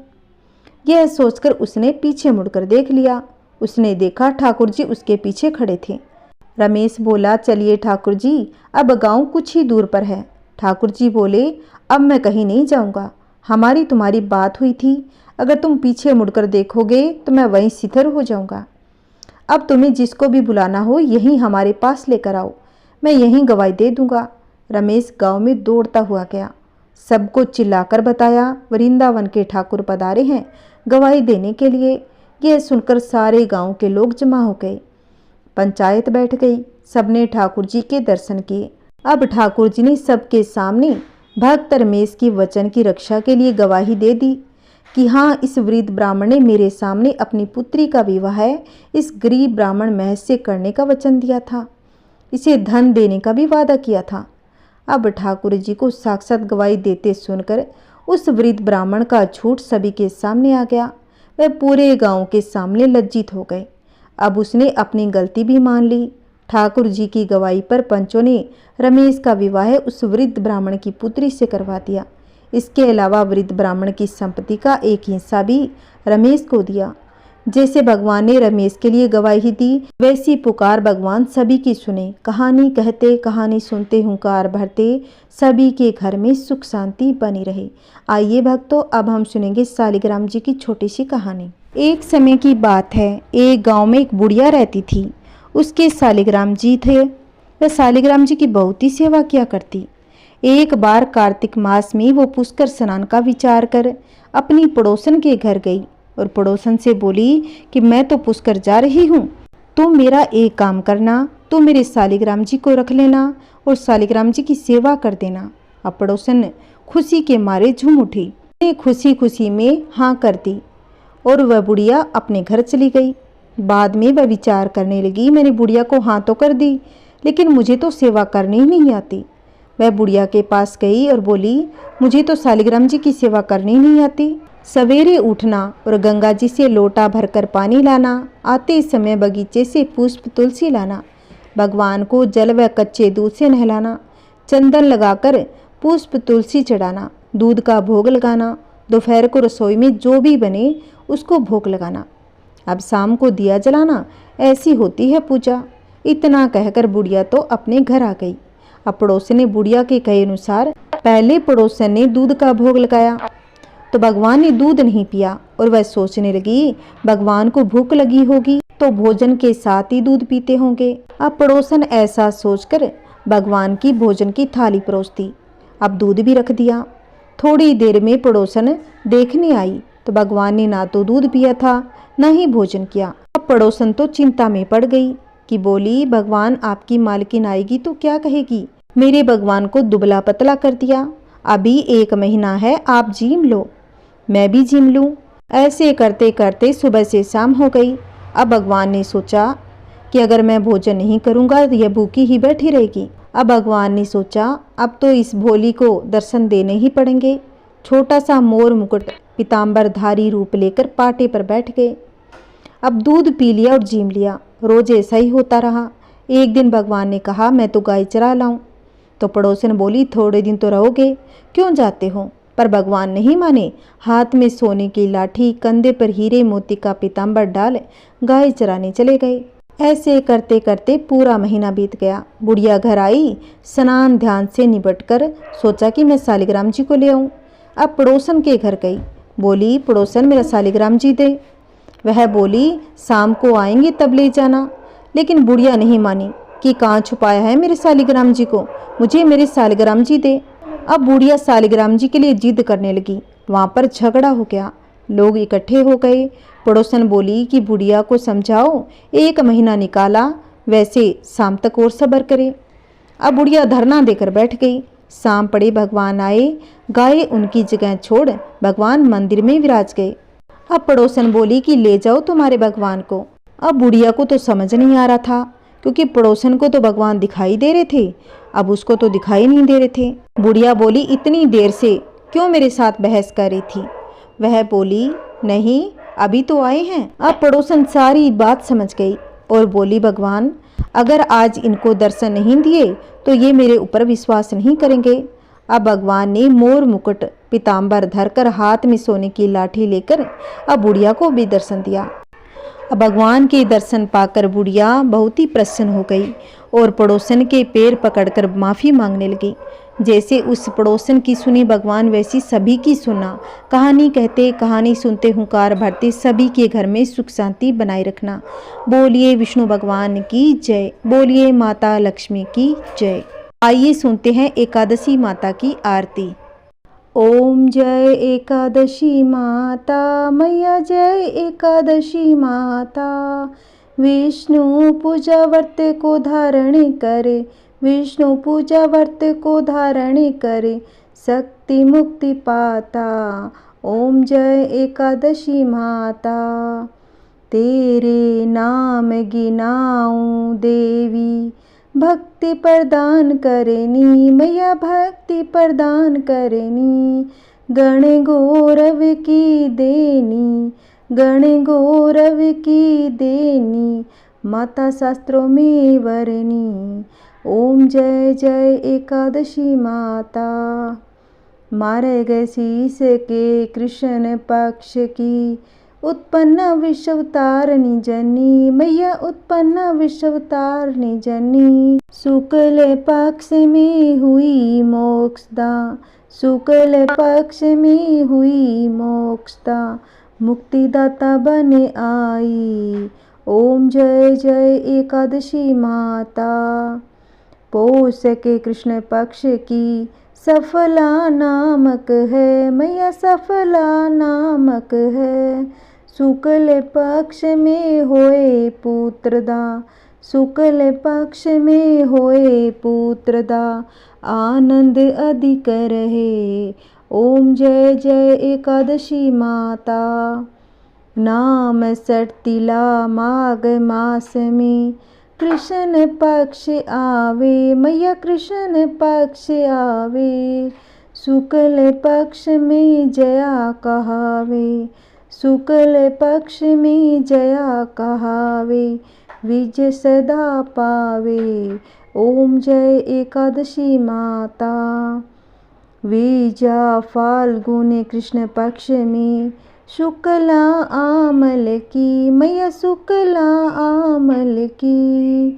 यह सोचकर उसने पीछे मुड़कर देख लिया। उसने देखा ठाकुर जी उसके पीछे खड़े थे। रमेश बोला, चलिए ठाकुर जी, अब गांव कुछ ही दूर पर है। ठाकुर जी बोले, अब मैं कहीं नहीं जाऊंगा, हमारी तुम्हारी बात हुई थी, अगर तुम पीछे मुड़कर देखोगे तो मैं वहीं सिथर हो जाऊंगा। अब तुम्हें जिसको भी बुलाना हो यहीं हमारे पास लेकर आओ, मैं यहीं गवाही दे दूंगा। रमेश गांव में दौड़ता हुआ गया, सबको चिल्लाकर बताया, वृंदावन के ठाकुर पधारे हैं गवाही देने के लिए। यह सुनकर सारे गांव के लोग जमा हो गए। पंचायत बैठ गई। सबने ठाकुर जी के दर्शन किए। अब ठाकुर जी ने सबके सामने भक्त रमेश की वचन की रक्षा के लिए गवाही दे दी कि हाँ, इस वृद्ध ब्राह्मण ने मेरे सामने अपनी पुत्री का विवाह इस गरीब ब्राह्मण महस से करने का वचन दिया था, इसे धन देने का भी वादा किया था। अब ठाकुर जी को साक्षात गवाही देते सुनकर उस वृद्ध ब्राह्मण का झूठ सभी के सामने आ गया। वह पूरे गांव के सामने लज्जित हो गए। अब उसने अपनी गलती भी मान ली। ठाकुर जी की गवाही पर पंचों ने रमेश का विवाह उस वृद्ध ब्राह्मण की पुत्री से करवा दिया। इसके अलावा वृद्ध ब्राह्मण की संपत्ति का एक हिस्सा भी रमेश को दिया। जैसे भगवान ने रमेश के लिए गवाही दी, वैसी पुकार भगवान सभी की सुने। कहानी कहते कहानी सुनते हुंकार भरते, सभी के घर में सुख शांति बनी रहे। आइए भक्तों, अब हम सुनेंगे शालिग्राम जी की छोटी सी कहानी। एक समय की बात है, एक गांव में एक बुढ़िया रहती थी। उसके शालिग्राम जी थे। वह शालिग्राम जी की बहुत ही सेवा किया करती। एक बार कार्तिक मास में वो पुष्कर स्नान का विचार कर अपनी पड़ोसन के घर गई और पड़ोसन से बोली कि मैं तो पुष्कर जा रही हूँ, तुम मेरा एक काम करना, तुम मेरे शालिग्राम जी को रख लेना और शालिग्राम जी की सेवा कर देना। अब पड़ोसन खुशी के मारे झूम उठी, खुशी खुशी में हाँ कर दी और वह बुढ़िया अपने घर चली गई। बाद में वह विचार करने लगी, मैंने बुढ़िया को हाँ तो कर दी, लेकिन मुझे तो सेवा करनी ही नहीं आती। वह बुढ़िया के पास गई और बोली, मुझे तो शालिग्राम जी की सेवा करनी नहीं आती। सवेरे उठना और गंगा जी से लोटा भरकर पानी लाना, आते समय बगीचे से पुष्प तुलसी लाना, भगवान को जल व कच्चे दूध से नहलाना, चंदन लगाकर पुष्प तुलसी चढ़ाना, दूध का भोग लगाना, दोपहर को रसोई में जो भी बने उसको भोग लगाना, अब शाम को दिया जलाना, ऐसी होती है पूजा। इतना कहकर बुढ़िया तो अपने घर आ गई। अब पड़ोसन ने बुढ़िया के कहे अनुसार पहले पड़ोसन ने दूध का भोग लगाया तो भगवान ने दूध नहीं पिया और वह सोचने लगी भगवान को भूख लगी होगी तो भोजन के साथ ही दूध पीते होंगे। अब पड़ोसन ऐसा सोचकर भगवान की भोजन की थाली परोस दी। अब दूध भी रख दिया। थोड़ी देर में पड़ोसन देखने आई तो भगवान ने ना तो दूध पिया था न ही भोजन किया। अब पड़ोसन तो चिंता में पड़ गई कि बोली, भगवान आपकी मालकिन आएगी तो क्या कहेगी, मेरे भगवान को दुबला पतला कर दिया, अभी 1 महीना है, आप जीम लो, मैं भी जीम लूं। ऐसे करते करते सुबह से शाम हो गई। अब भगवान ने सोचा कि अगर मैं भोजन नहीं करूंगा तो यह भूखी ही बैठी रहेगी। अब भगवान ने सोचा अब तो इस भोली को दर्शन देने ही पड़ेंगे। छोटा सा मोर मुकुट पीताम्बरधारी रूप लेकर पाटे पर बैठ गए। अब दूध पी लिया और जीम लिया। रोज ऐसा ही होता रहा। एक दिन भगवान ने कहा, मैं तो गाय चरा लाऊं। तो पड़ोसन बोली, थोड़े दिन तो रहोगे, क्यों जाते हो। पर भगवान नहीं माने। हाथ में सोने की लाठी, कंधे पर हीरे मोती का पीताम्बर डाल गाय चराने चले गए। ऐसे करते करते पूरा महीना बीत गया। बुढ़िया घर आई, स्नान ध्यान से निपट कर सोचा कि मैं शालिग्राम जी को ले आऊं। अब पड़ोसन के घर गई, बोली, पड़ोसन मेरा शालिग्राम जी दे। वह बोली, शाम को आएंगे तब ले जाना। लेकिन बुढ़िया नहीं मानी कि कहाँ छुपाया है मेरे शालिग्राम जी को, मुझे मेरे शालिग्राम जी दे। अब बुढ़िया शालिग्राम जी के लिए जिद करने लगी। वहाँ पर झगड़ा हो गया, लोग इकट्ठे हो गए। पड़ोसन बोली कि बुढ़िया को समझाओ, 1 महीना निकाला, वैसे शाम तक और सब्र करे। अब बुढ़िया धरना देकर बैठ गई। शाम पड़े भगवान आए, गाय उनकी जगह छोड़ भगवान मंदिर में विराज गए। अब पड़ोसन बोली कि ले जाओ तुम्हारे भगवान को। अब बुढ़िया को तो समझ नहीं आ रहा था, क्योंकि पड़ोसन को तो भगवान दिखाई दे रहे थे, अब उसको तो दिखाई नहीं दे रहे थे। बुढ़िया बोली, इतनी देर से क्यों मेरे साथ बहस कर रही थी। वह बोली, नहीं अभी तो आए हैं। अब पड़ोसन सारी बात समझ गई और बोली, भगवान अगर आज इनको दर्शन नहीं दिए तो ये मेरे ऊपर विश्वास नहीं करेंगे। अब भगवान ने मोर मुकुट पीताम्बर धरकर हाथ में सोने की लाठी लेकर अब बुढ़िया को भी दर्शन दिया। अब भगवान के दर्शन पाकर बुढ़िया बहुत ही प्रसन्न हो गई और पड़ोसन के पैर पकड़कर माफ़ी मांगने लगी। जैसे उस पड़ोसन की सुनी भगवान, वैसी सभी की सुना। कहानी कहते कहानी सुनते हुंकार भरते, सभी के घर में सुख शांति बनाए रखना। बोलिए विष्णु भगवान की जय, बोलिए माता लक्ष्मी की जय। आइए सुनते हैं एकादशी माता की आरती। ओम जय एकादशी माता मैया, जय एकादशी माता। विष्णु पूजा व्रत को धारण करे, विष्णु पूजा व्रत को धारण करे, शक्ति मुक्ति पाता। ओम जय एकादशी माता। तेरे नाम गिनाऊं देवी, भक्ति प्रदान करनी मैया, भक्ति प्रदान करनी। गण गौरव की देनी, गण गौरव की देनी, माता शास्त्रों में वरनी। ओम जय जय एकादशी माता। मारे गए शीश के कृष्ण पक्ष की, उत्पन्न विश्वतारिणी जनी, मैया उत्पन्न विश्वतारिणी जनी। शुक्ल पक्ष में हुई मोक्षदा, शुक्ल पक्ष में हुई मोक्षदा, मुक्तिदाता बने आई। ओम जय जय एकादशी माता। पौष के कृष्ण पक्ष की सफला नामक है, मैया सफला नामक है। शुक्ल पक्ष में होए पुत्रदा, शुक्ल पक्ष में होए पुत्रदा, आनंद अधिक रहे। ओम जय जय एकादशी माता। नाम सटतिला माघ मास में, कृष्ण पक्ष आवे, मैया कृष्ण पक्ष आवे। शुक्ल पक्ष में जया कहावे, शुक्ल पक्ष में जया कहावे, विजय सदा पावे। ओम जय एकादशी माता। विजया फाल्गुन कृष्ण पक्ष में, शुक्ला आमल की, मैया शुक्ला आमल की।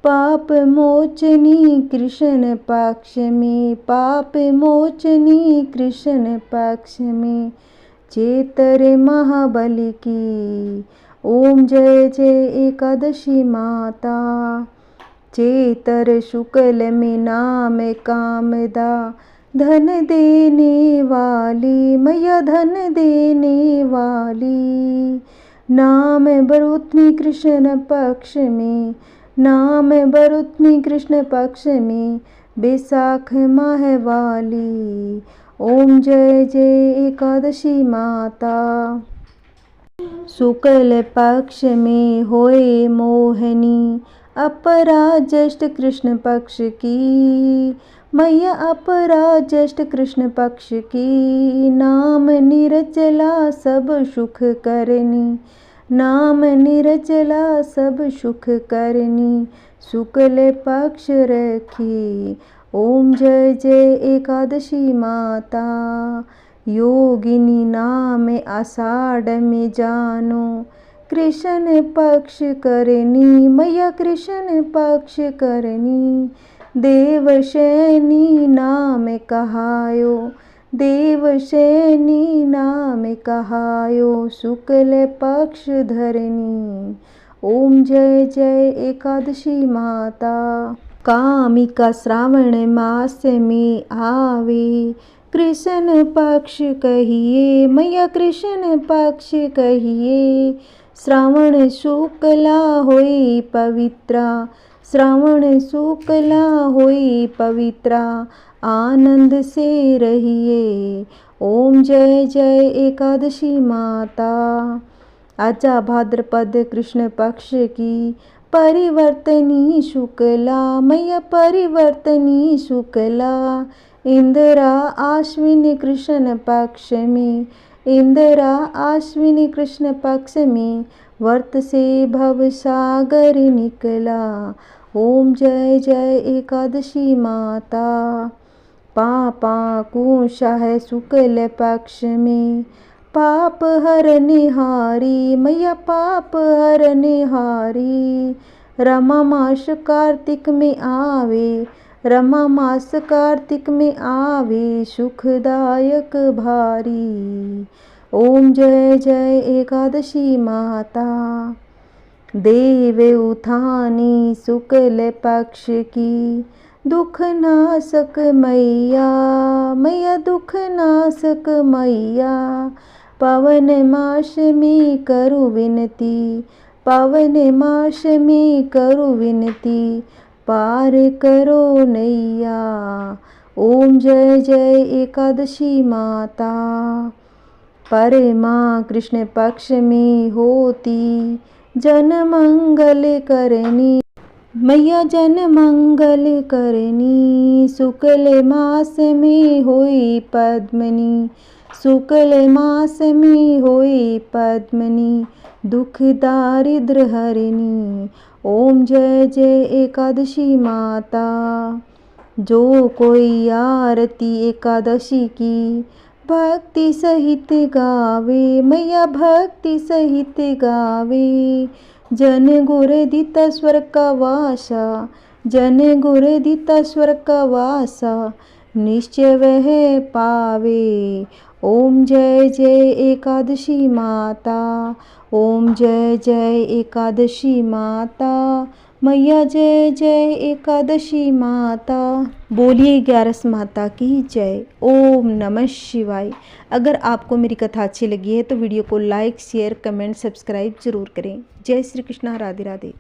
पाप मोचनी कृष्ण पक्ष में, पाप मोचनी कृष्ण पक्ष में, चेतर महाबली की। ओम जय जय एकादशी माता। चेतर शुक्ल में नाम कामदा, धन देने वाली, मैया धन देने वाली। नाम बरुत्नी कृष्ण पक्ष में, नाम बरुत्नी कृष्ण पक्ष में, बैसाख माह वाली। ओम जय जय एकादशी माता। शुक्ल पक्ष में होए मोहनी, अपरा ज्येष्ठ कृष्ण पक्ष की, मैया अपरा ज्येष्ठ कृष्ण पक्ष की। नाम निर्जला सब सुख करनी, नाम निर्जला सब सुख करनी, शुक्ल पक्ष रखी। ओम जय जय एकादशी माता। योगिनी नाम आषाढ़ में जानो, कृष्ण पक्ष करनी, मैया कृष्ण पक्ष करनी। देवशैनी नाम कहायो, देवशैनी नाम कहायो, शुक्ल पक्ष धरनी। ओम जय जय एकादशी माता। कामिका श्रावण मास में आवे, कृष्ण पक्ष कहिए, मैया कृष्ण पक्ष कहिए। श्रावण शुक्ला होई पवित्रा, श्रावण शुक्ला होई पवित्रा, आनंद से रहिए। ओम जय जय एकादशी माता। आजा भाद्रपद कृष्ण पक्ष की, परिवर्तनी शुक्ला, मैया परिवर्तनी शुक्ला। इंदिरा आश्विन कृष्ण पक्ष में, इंदिरा आश्विन कृष्ण पक्ष में, व्रत से भव सागर निकला। ओम जय जय एकादशी माता। पापा कुशा है शुक्ल पक्ष में, पाप हरने हारी, मैया पाप हरने हारी। रमा मास कार्तिक में आवे, रमा मास कार्तिक में आवे, सुखदायक भारी। ओम जय जय एकादशी माता। देव उठानी शुक्ल पक्ष की, दुख नाशक मैया, मैया दुख नाशक मैया। पावन मास में करू विनती, पावन मास में करू विनती, पार करो नैया। ओम जय जय एकादशी माता। परमा कृष्ण पक्ष में होती, जन मंगल करनी, मैया जन मंगल करनी। शुक्ल मास में हुई पद्मनी, शुक्ल मास में होई पद्मनी, दुख दारिद्र हरिणी। ओम जय जय एकादशी माता। जो कोई आरती एकादशी की, भक्ति सहित गावे, मैया भक्ति सहित गावे। जन गुर दिता स्वर का वासा, जन गुर दिता स्वर का वासा, निश्चय वह पावे। ओम जय जय एकादशी माता, ओम जय जय एकादशी माता, मैया जय जय एकादशी माता। बोलिए 11 माता की जय। ओम नमः शिवाय। अगर आपको मेरी कथा अच्छी लगी है तो वीडियो को लाइक, शेयर, कमेंट, सब्सक्राइब जरूर करें। जय श्री कृष्णा, राधे राधे।